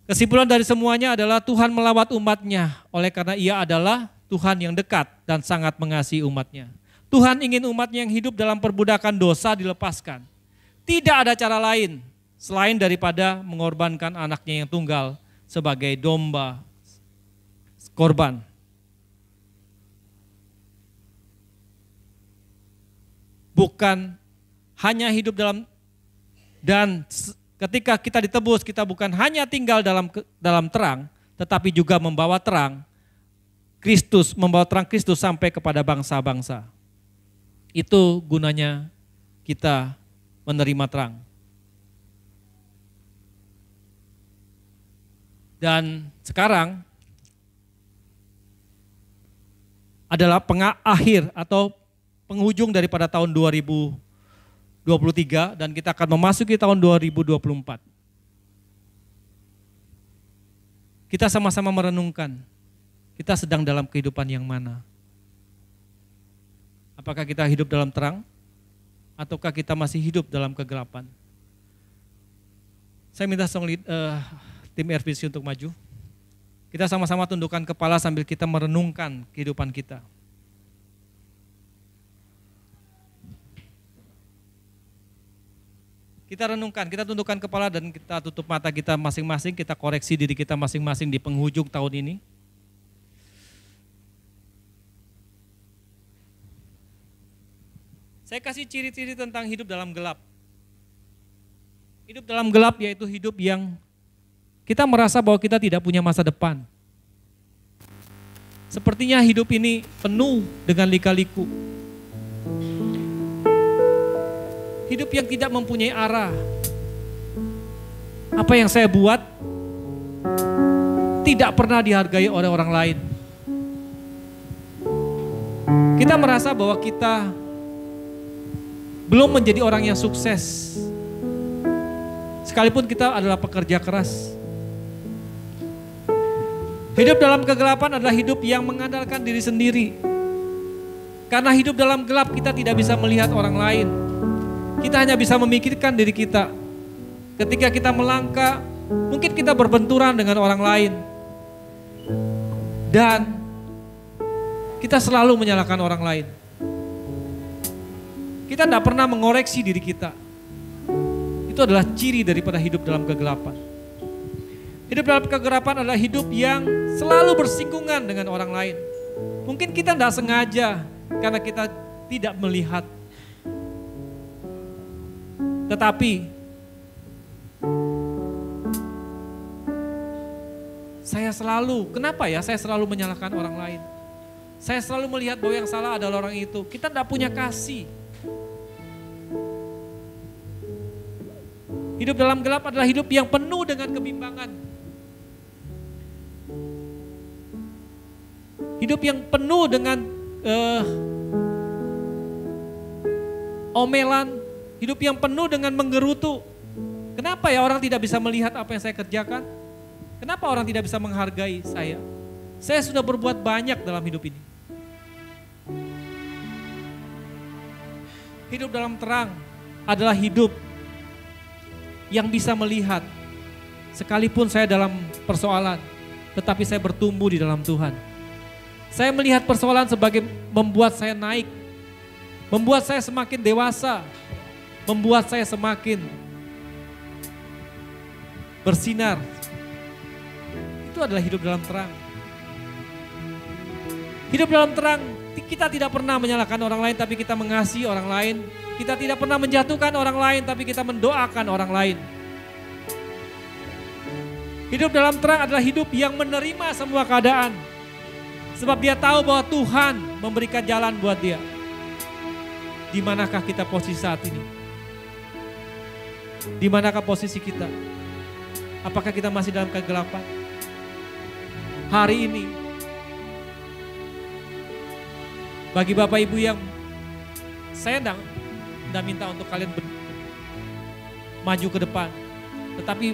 Kesimpulan dari semuanya adalah Tuhan melawat umatnya. Oleh karena ia adalah Tuhan yang dekat dan sangat mengasihi umatnya. Tuhan ingin umatnya yang hidup dalam perbudakan dosa dilepaskan. Tidak ada cara lain selain daripada mengorbankan anaknya yang tunggal sebagai domba korban. Bukan hanya hidup dalam, dan ketika kita ditebus, kita bukan hanya tinggal dalam terang, tetapi juga membawa terang Kristus, membawa terang Kristus sampai kepada bangsa-bangsa. Itu gunanya kita menerima terang. Dan sekarang adalah akhir atau penghujung daripada tahun 2023 dan kita akan memasuki tahun 2024. Kita sama-sama merenungkan, kita sedang dalam kehidupan yang mana? Apakah kita hidup dalam terang? Ataukah kita masih hidup dalam kegelapan? Saya minta tim RVC untuk maju. Kita sama-sama tundukkan kepala sambil kita merenungkan kehidupan kita. Kita renungkan, kita tundukkan kepala dan kita tutup mata kita masing-masing, kita koreksi diri kita masing-masing di penghujung tahun ini. Saya kasih ciri-ciri tentang hidup dalam gelap. Hidup dalam gelap yaitu hidup yang kita merasa bahwa kita tidak punya masa depan. Sepertinya hidup ini penuh dengan lika-liku. Hidup yang tidak mempunyai arah. Apa yang saya buat tidak pernah dihargai oleh orang lain. Kita merasa bahwa kita belum menjadi orang yang sukses. Sekalipun kita adalah pekerja keras. Hidup dalam kegelapan adalah hidup yang mengandalkan diri sendiri. Karena hidup dalam gelap kita tidak bisa melihat orang lain. Kita hanya bisa memikirkan diri kita. Ketika kita melangkah, mungkin kita berbenturan dengan orang lain. Dan kita selalu menyalahkan orang lain. Kita tidak pernah mengoreksi diri kita. Itu adalah ciri daripada hidup dalam kegelapan. Hidup dalam kegelapan adalah hidup yang selalu bersinggungan dengan orang lain. Mungkin kita tidak sengaja karena kita tidak melihat. Tetapi kenapa ya saya selalu menyalahkan orang lain? Saya selalu melihat bahwa yang salah adalah orang itu. Kita tidak punya kasih. Hidup dalam gelap adalah hidup yang penuh dengan kebimbangan. Hidup yang penuh dengan omelan. Hidup yang penuh dengan menggerutu. Kenapa ya orang tidak bisa melihat apa yang saya kerjakan? Kenapa orang tidak bisa menghargai saya? Saya sudah berbuat banyak dalam hidup ini. Hidup dalam terang adalah hidup yang bisa melihat. Sekalipun saya dalam persoalan, tetapi saya bertumbuh di dalam Tuhan. Saya melihat persoalan sebagai membuat saya naik, membuat saya semakin dewasa, membuat saya semakin bersinar. Itu adalah hidup dalam terang. Hidup dalam terang, kita tidak pernah menyalahkan orang lain, tapi kita mengasihi orang lain. Kita tidak pernah menjatuhkan orang lain, tapi kita mendoakan orang lain. Hidup dalam terang adalah hidup yang menerima semua keadaan. Sebab dia tahu bahwa Tuhan memberikan jalan buat dia. Di manakah kita posisi saat ini? Di manakah posisi kita? Apakah kita masih dalam kegelapan? Hari ini, bagi Bapak Ibu yang saya tidak minta untuk kalian maju ke depan. Tetapi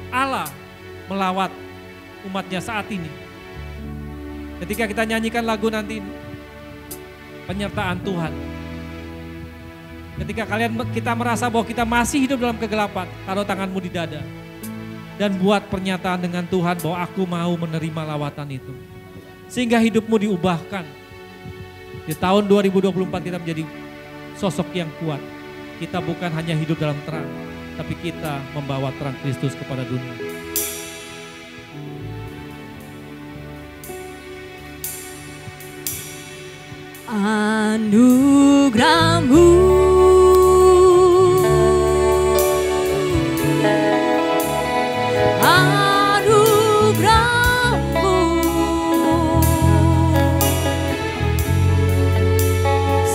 Allah melawat umatnya saat ini. Ketika kita nyanyikan lagu nanti, penyertaan Tuhan. Ketika kita merasa bahwa kita masih hidup dalam kegelapan, taruh tanganmu di dada. Dan buat pernyataan dengan Tuhan bahwa aku mau menerima lawatan itu. Sehingga hidupmu diubahkan. Di tahun 2024 kita menjadi sosok yang kuat. Kita bukan hanya hidup dalam terang, tapi kita membawa terang Kristus kepada dunia. Anugerah-Mu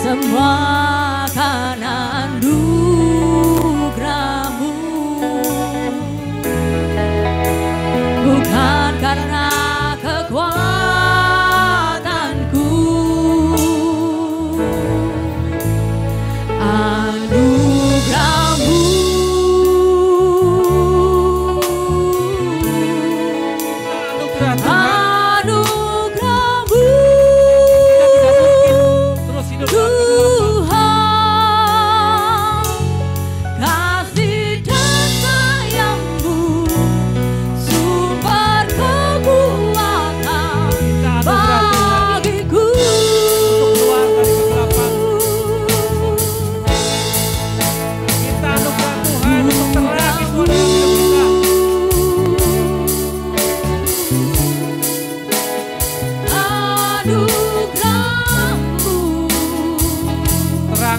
semua karena anugerah-Mu, bukan karena kekuatanku. Anugerah-Mu,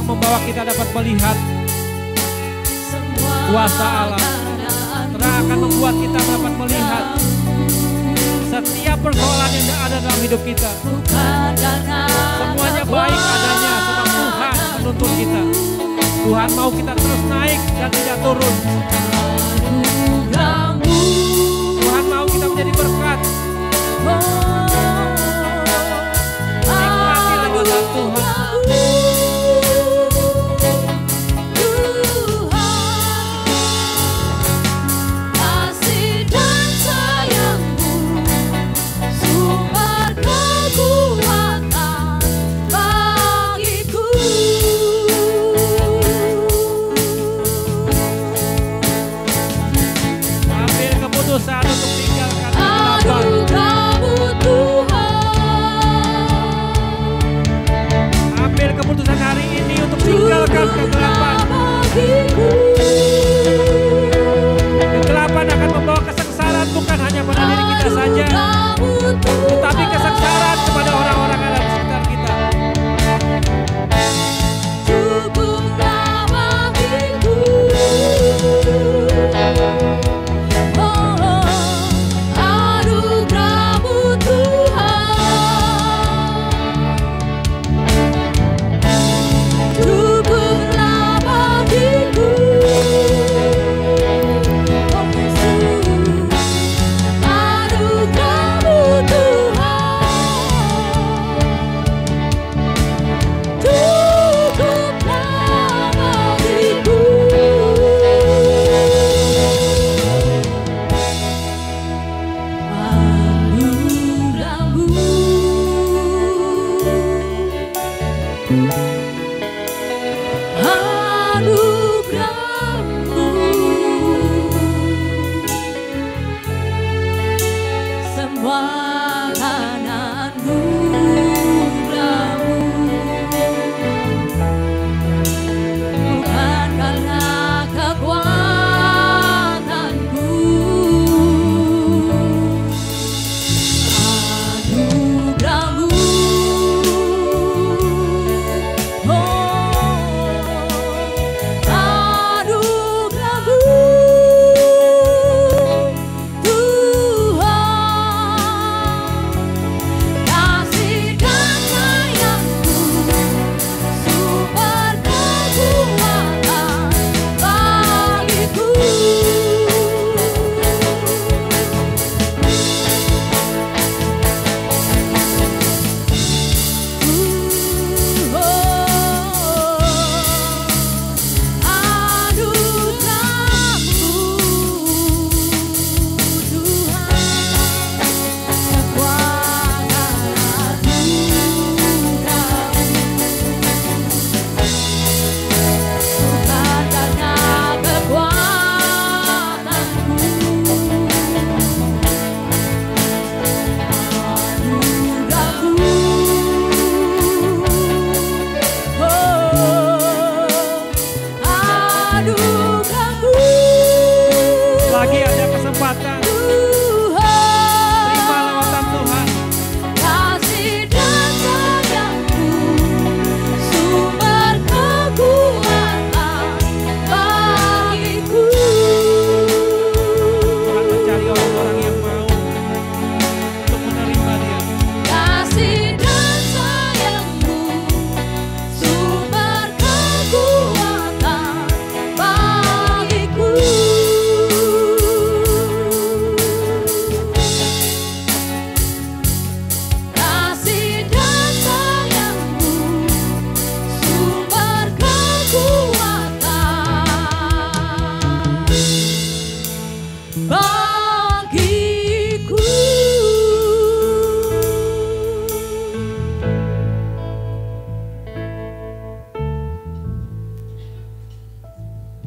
membawa kita dapat melihat kuasa Allah. Terang akan membuat kita dapat melihat setiap persoalan yang ada dalam hidup kita. Semuanya baik adanya sebab Tuhan menuntun kita. Tuhan mau kita terus naik dan tidak turun.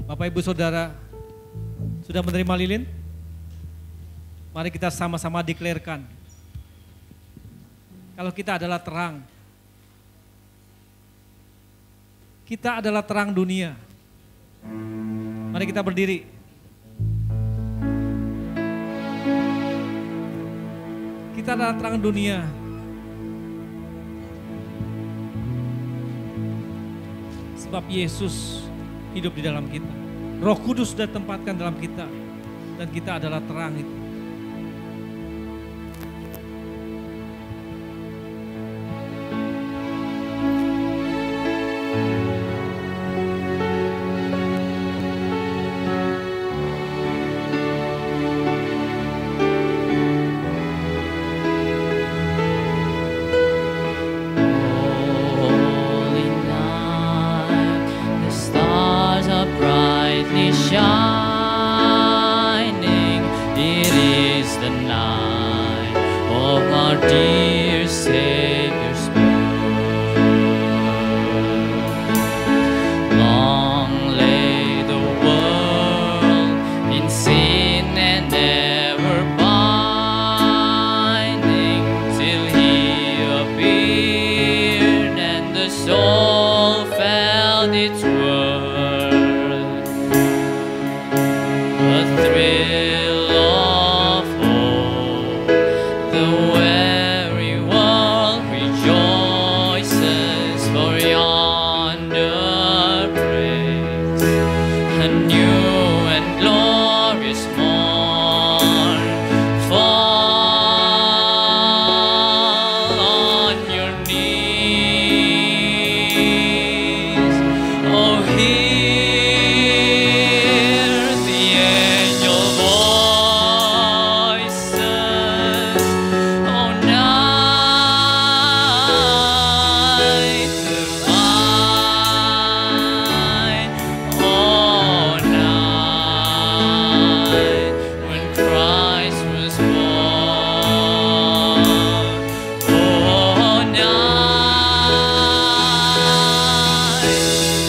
Bapak Ibu Saudara, sudah menerima lilin? Mari kita sama-sama deklarkan. Kalau kita adalah terang, kita adalah terang dunia. Mari kita berdiri. Kita adalah terang dunia. Sebab Yesus hidup di dalam kita. Roh Kudus sudah tempatkan dalam kita. Dan kita adalah terang itu. Holy night, the stars are brightly shining. It is the night of our dear Savior's birth. Long lay the world in sin and ever binding, till He appeared and the soul felt its worth. A thrill of hope, the weary world rejoices, for yonder breaks a new and glorious morn. Fall on your knees, oh hear the angel voices, oh night divine, oh night when Christ was born, oh night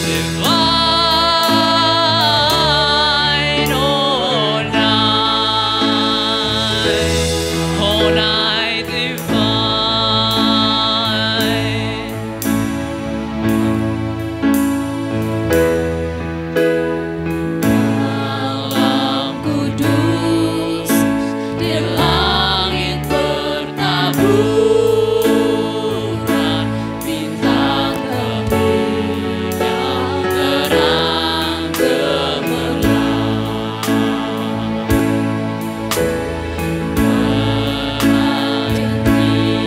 divine, oh night divine. Malam kudus di langit bertaburan, bintang gemilang terang gemerlap.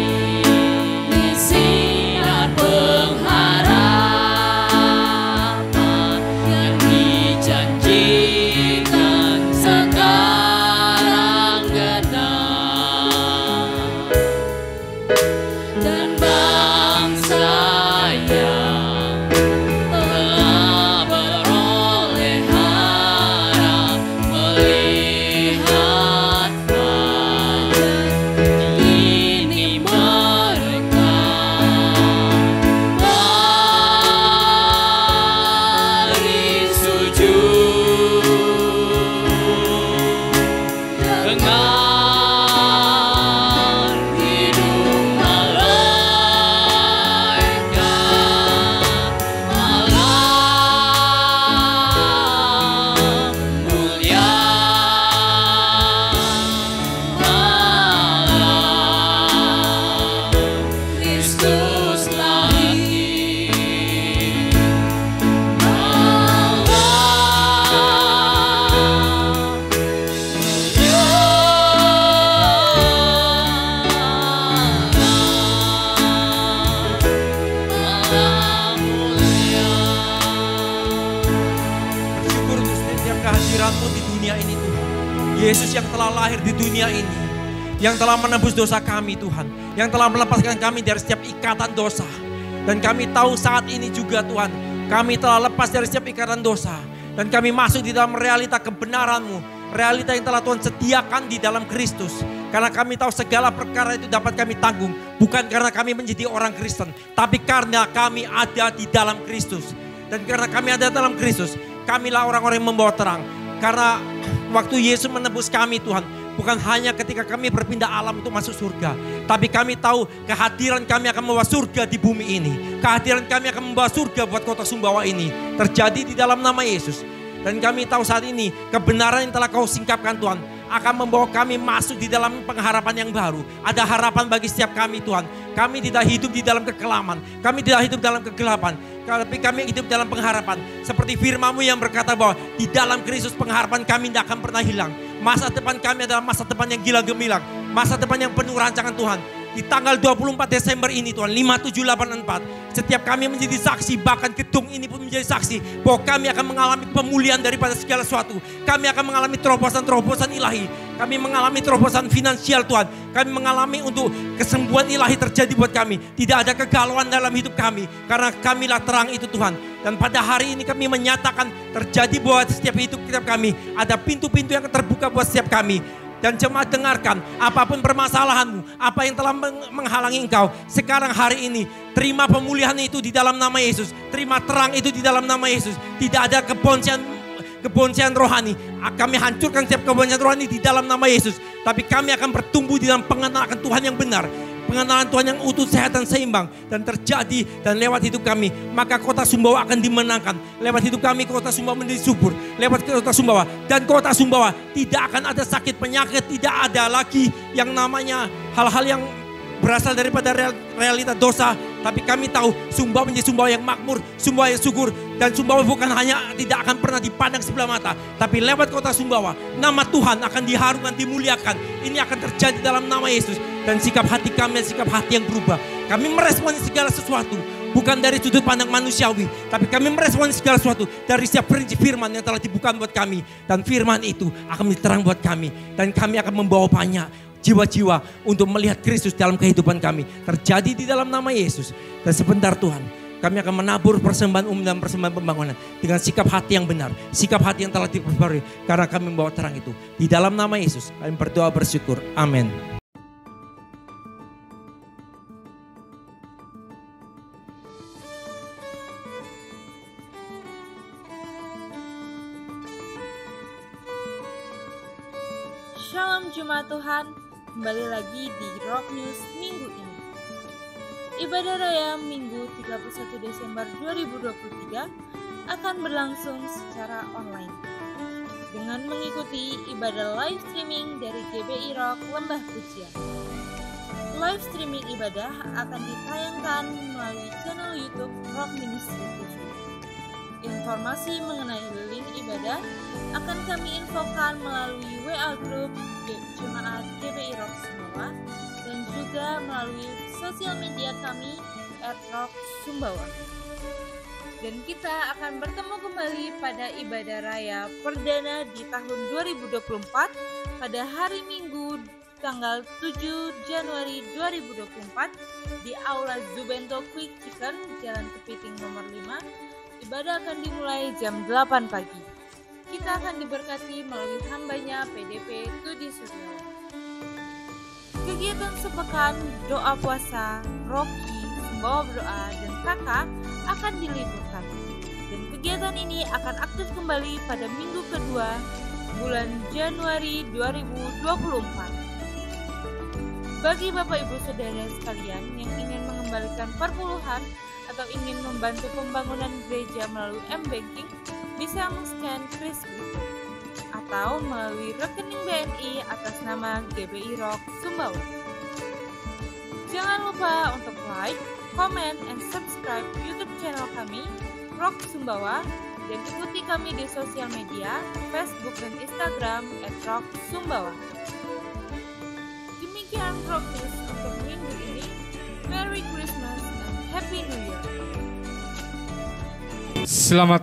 Berani sinar pengharapan yang dijanjikan sekarang genap, dan bangsa yang telah beroleh harap melihat fajar ini mereka mari sujud dengan hidung malaikat, malam mulia, malam Kristus lahir, malam Bersyukur untuk setiap kehadiran-Mu di dunia ini Tuhan. Yesus yang telah lahir di dunia ini, yang telah menebus dosa kami Tuhan, yang telah melepaskan kami dari setiap ikatan dosa. Dan kami tahu saat ini juga Tuhan, kami telah lepas dari setiap ikatan dosa. Dan kami masuk di dalam realita kebenaran-Mu, realita yang telah Tuhan sediakan di dalam Kristus. Karena kami tahu segala perkara itu dapat kami tanggung, bukan karena kami menjadi orang Kristen, tapi karena kami ada di dalam Kristus. Dan karena kami ada dalam Kristus, kamilah orang-orang yang membawa terang. Karena waktu Yesus menebus kami Tuhan, bukan hanya ketika kami berpindah alam untuk masuk surga. Tapi kami tahu kehadiran kami akan membawa surga di bumi ini. Kehadiran kami akan membawa surga buat kota Sumbawa ini. Terjadi di dalam nama Yesus. Dan kami tahu saat ini kebenaran yang telah kau singkapkan Tuhan akan membawa kami masuk di dalam pengharapan yang baru. Ada harapan bagi setiap kami Tuhan. Kami tidak hidup di dalam kekelaman. Kami tidak hidup dalam kegelapan. Tapi kami hidup dalam pengharapan. Seperti firman-Mu yang berkata bahwa di dalam Kristus pengharapan kami tidak akan pernah hilang. Masa depan kami adalah masa depan yang gila gemilang. Masa depan yang penuh rancangan Tuhan. Di tanggal 24 Desember ini Tuhan, 5784, setiap kami menjadi saksi, bahkan gedung ini pun menjadi saksi bahwa kami akan mengalami pemulihan daripada segala sesuatu. Kami akan mengalami terobosan-terobosan ilahi. Kami mengalami terobosan finansial Tuhan. Kami mengalami untuk kesembuhan ilahi terjadi buat kami. Tidak ada kegalauan dalam hidup kami, karena kamilah terang itu Tuhan. Dan pada hari ini kami menyatakan terjadi buat setiap hidup kami. Ada pintu-pintu yang terbuka buat setiap kami. Dan jemaat dengarkan, apapun permasalahanmu, apa yang telah menghalangi engkau, sekarang hari ini, terima pemulihan itu di dalam nama Yesus. Terima terang itu di dalam nama Yesus. Tidak ada keboncean rohani. Kami hancurkan setiap keboncean rohani di dalam nama Yesus. Tapi kami akan bertumbuh di dalam pengenalan Tuhan yang benar. Pengenalan Tuhan yang utuh, sehat dan seimbang. Dan terjadi dan lewat hidup kami, maka kota Sumbawa akan dimenangkan. Lewat hidup kami kota Sumbawa menjadi subur. Lewat kota Sumbawa. Dan kota Sumbawa tidak akan ada sakit penyakit. Tidak ada lagi yang namanya hal-hal yang berasal daripada realita dosa. Tapi kami tahu Sumbawa menjadi Sumbawa yang makmur, Sumbawa yang syukur. Dan Sumbawa bukan hanya tidak akan pernah dipandang sebelah mata, tapi lewat kota Sumbawa nama Tuhan akan diharumkan, dimuliakan. Ini akan terjadi dalam nama Yesus. Dan sikap hati kami, sikap hati yang berubah. Kami meresponi segala sesuatu bukan dari sudut pandang manusiawi, tapi kami meresponi segala sesuatu dari setiap prinsip firman yang telah dibukakan buat kami. Dan firman itu akan menjadi terang buat kami. Dan kami akan membawa banyak jiwa-jiwa untuk melihat Kristus dalam kehidupan kami. Terjadi di dalam nama Yesus. Dan sebentar Tuhan, kami akan menabur persembahan umum dan persembahan pembangunan dengan sikap hati yang benar, sikap hati yang telah diperbarui, karena kami membawa terang itu. Di dalam nama Yesus kami berdoa bersyukur. Amin. Shalom Jemaat Tuhan, kembali lagi di Rock News minggu ini. Ibadah Raya Minggu 31 Desember 2023 akan berlangsung secara online dengan mengikuti ibadah live streaming dari GBI Rock Lembah Pujian. Live streaming ibadah akan ditayangkan melalui channel YouTube Rock Ministry TV. Informasi mengenai link ibadah akan kami infokan melalui WA Group Jemaat GBI Rock Sumbawa dan juga melalui sosial media kami @rocksumbawa. Dan kita akan bertemu kembali pada ibadah raya perdana di tahun 2024 pada hari Minggu tanggal 7 Januari 2024 di Aula Zubento Quick Chicken, Jalan Kepiting nomor 5. Ibadah akan dimulai jam 8 pagi. Kita akan diberkati melalui hambanya PDP Tudi Suryawan. Kegiatan sepekan doa puasa, Rocky, Sumbawa berdoa, dan Kakak akan diliburkan. Dan kegiatan ini akan aktif kembali pada minggu kedua bulan Januari 2024. Bagi Bapak Ibu Saudara sekalian yang ingin mengembalikan perpuluhan atau ingin membantu pembangunan gereja melalui M-Banking, bisa men-scan kris berikut atau melalui rekening BNI atas nama GBI Rock Sumbawa. Jangan lupa untuk like, comment, and subscribe YouTube channel kami, Rock Sumbawa, dan ikuti kami di sosial media, Facebook dan Instagram @rocksumbawa. Demikian Rock News untuk minggu ini. Merry Christmas and Happy New Year. Selamat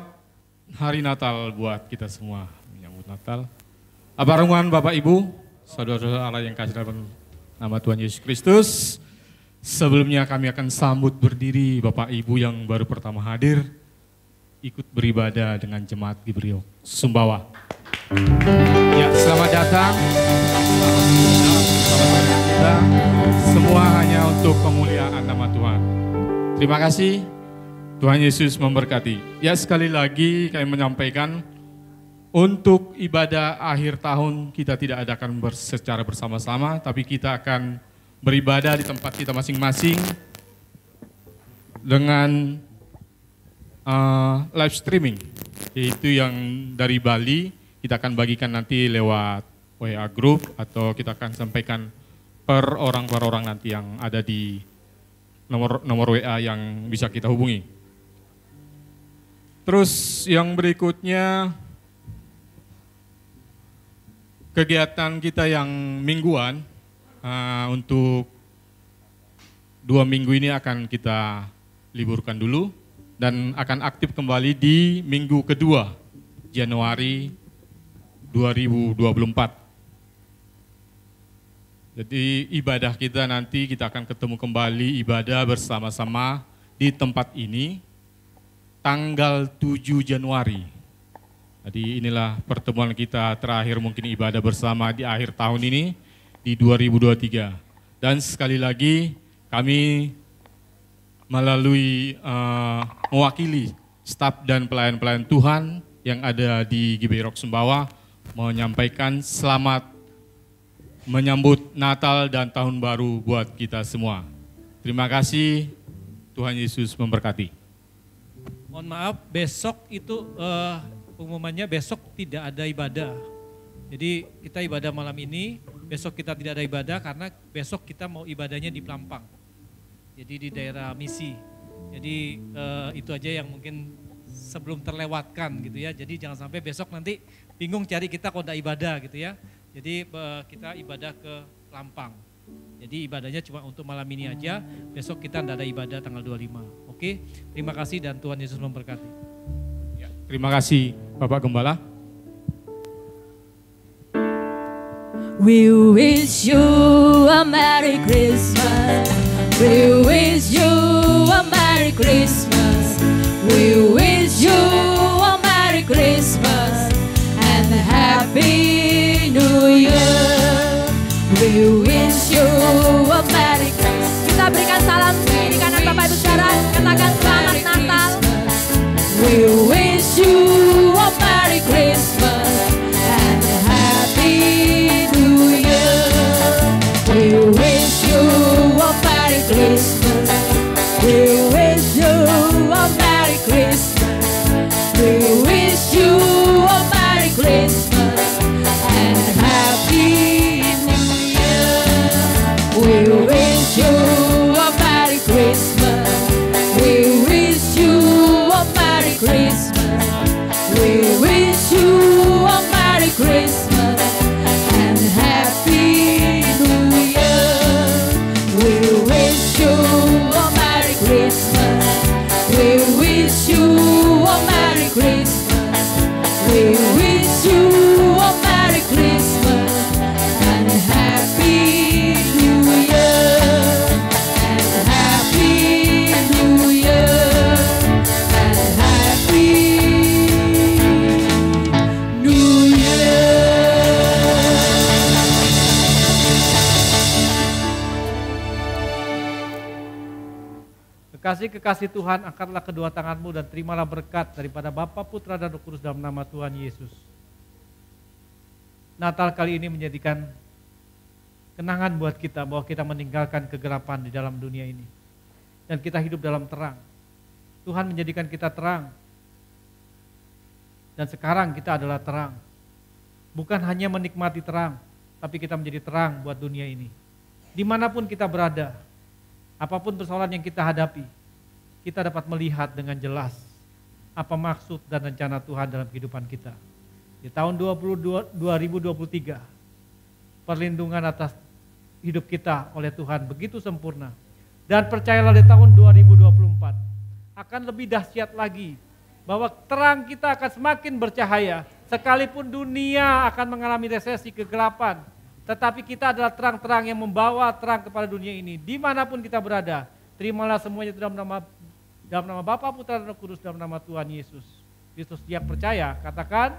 Hari Natal buat kita semua, menyambut Natal. Abarungan Bapak Ibu, saudara-saudara Allah yang kasih dalam nama Tuhan Yesus Kristus. Sebelumnya kami akan sambut berdiri Bapak Ibu yang baru pertama hadir, ikut beribadah dengan jemaat GBI Rock Sumbawa. Ya, selamat datang. Selamat kita. Semua hanya untuk kemuliaan nama Tuhan. Terima kasih Tuhan Yesus memberkati. Ya, sekali lagi kami menyampaikan untuk ibadah akhir tahun kita tidak adakan secara bersama-sama, tapi kita akan beribadah di tempat kita masing-masing dengan live streaming, yaitu yang dari Bali kita akan bagikan nanti lewat WA group atau kita akan sampaikan per orang nanti yang ada di nomor WA yang bisa kita hubungi. Terus yang berikutnya, kegiatan kita yang mingguan untuk 2 minggu ini akan kita liburkan dulu dan akan aktif kembali di minggu kedua Januari 2024. Jadi ibadah kita nanti kita akan ketemu kembali ibadah bersama-sama di tempat ini tanggal 7 Januari. Jadi inilah pertemuan kita terakhir mungkin ibadah bersama di akhir tahun ini di 2023. Dan sekali lagi kami melalui mewakili staf dan pelayan-pelayan Tuhan yang ada di GBI Rock Sumbawa menyampaikan selamat menyambut Natal dan Tahun Baru buat kita semua. Terima kasih, Tuhan Yesus memberkati. Mohon maaf, besok itu pengumumannya besok tidak ada ibadah. Jadi kita ibadah malam ini, besok kita tidak ada ibadah karena besok kita mau ibadahnya di Pelampang. Jadi di daerah misi. Jadi itu aja yang mungkin sebelum terlewatkan gitu ya. Jadi jangan sampai besok nanti bingung cari kita kok ada ibadah gitu ya. Jadi kita ibadah ke Pelampang. Jadi ibadahnya cuma untuk malam ini aja, besok kita tidak ada ibadah tanggal 25. Oke, terima kasih dan Tuhan Yesus memberkati. Ya, terima kasih Bapak Gembala. We wish you a Merry Christmas. We wish you a Merry Christmas. We wish you a Merry Christmas and a Happy New Year. We wish you a Merry Christmas. Kita berikan salam di kanan Bapak Ibu Saudara, katakan selamat Natal. We wish you a Merry Christmas and a Happy New Year. We wish you a Merry Christmas. We wish you a Merry Christmas. We wish you a Merry Christmas and a Happy New Year. We wish you a Merry Christmas. We wish you a Merry Christmas. We wish you a Merry Christmas and a Happy New Year. We wish you a Merry Christmas. We wish you a Merry Christmas. We wish you a Merry Christmas and a Happy New Year. And a Happy New Year. And a Happy New Year. Kekasih-kekasih Tuhan, angkatlah kedua tanganmu dan terimalah berkat daripada Bapa, Putra, dan Roh Kudus dalam nama Tuhan Yesus. Natal kali ini menjadikan kenangan buat kita bahwa kita meninggalkan kegelapan di dalam dunia ini. Dan kita hidup dalam terang. Tuhan menjadikan kita terang. Dan sekarang kita adalah terang. Bukan hanya menikmati terang, tapi kita menjadi terang buat dunia ini. Dimanapun kita berada, apapun persoalan yang kita hadapi, kita dapat melihat dengan jelas apa maksud dan rencana Tuhan dalam kehidupan kita. Di tahun 2023, perlindungan atas hidup kita oleh Tuhan begitu sempurna. Dan percayalah di tahun 2024 akan lebih dahsyat lagi, bahwa terang kita akan semakin bercahaya. Sekalipun dunia akan mengalami resesi kegelapan, tetapi kita adalah terang-terang yang membawa terang kepada dunia ini. Dimanapun kita berada, terimalah semuanya dalam nama Bapa, Putra, dan Roh Kudus dalam nama Tuhan Yesus. Yesus, dia percaya, katakan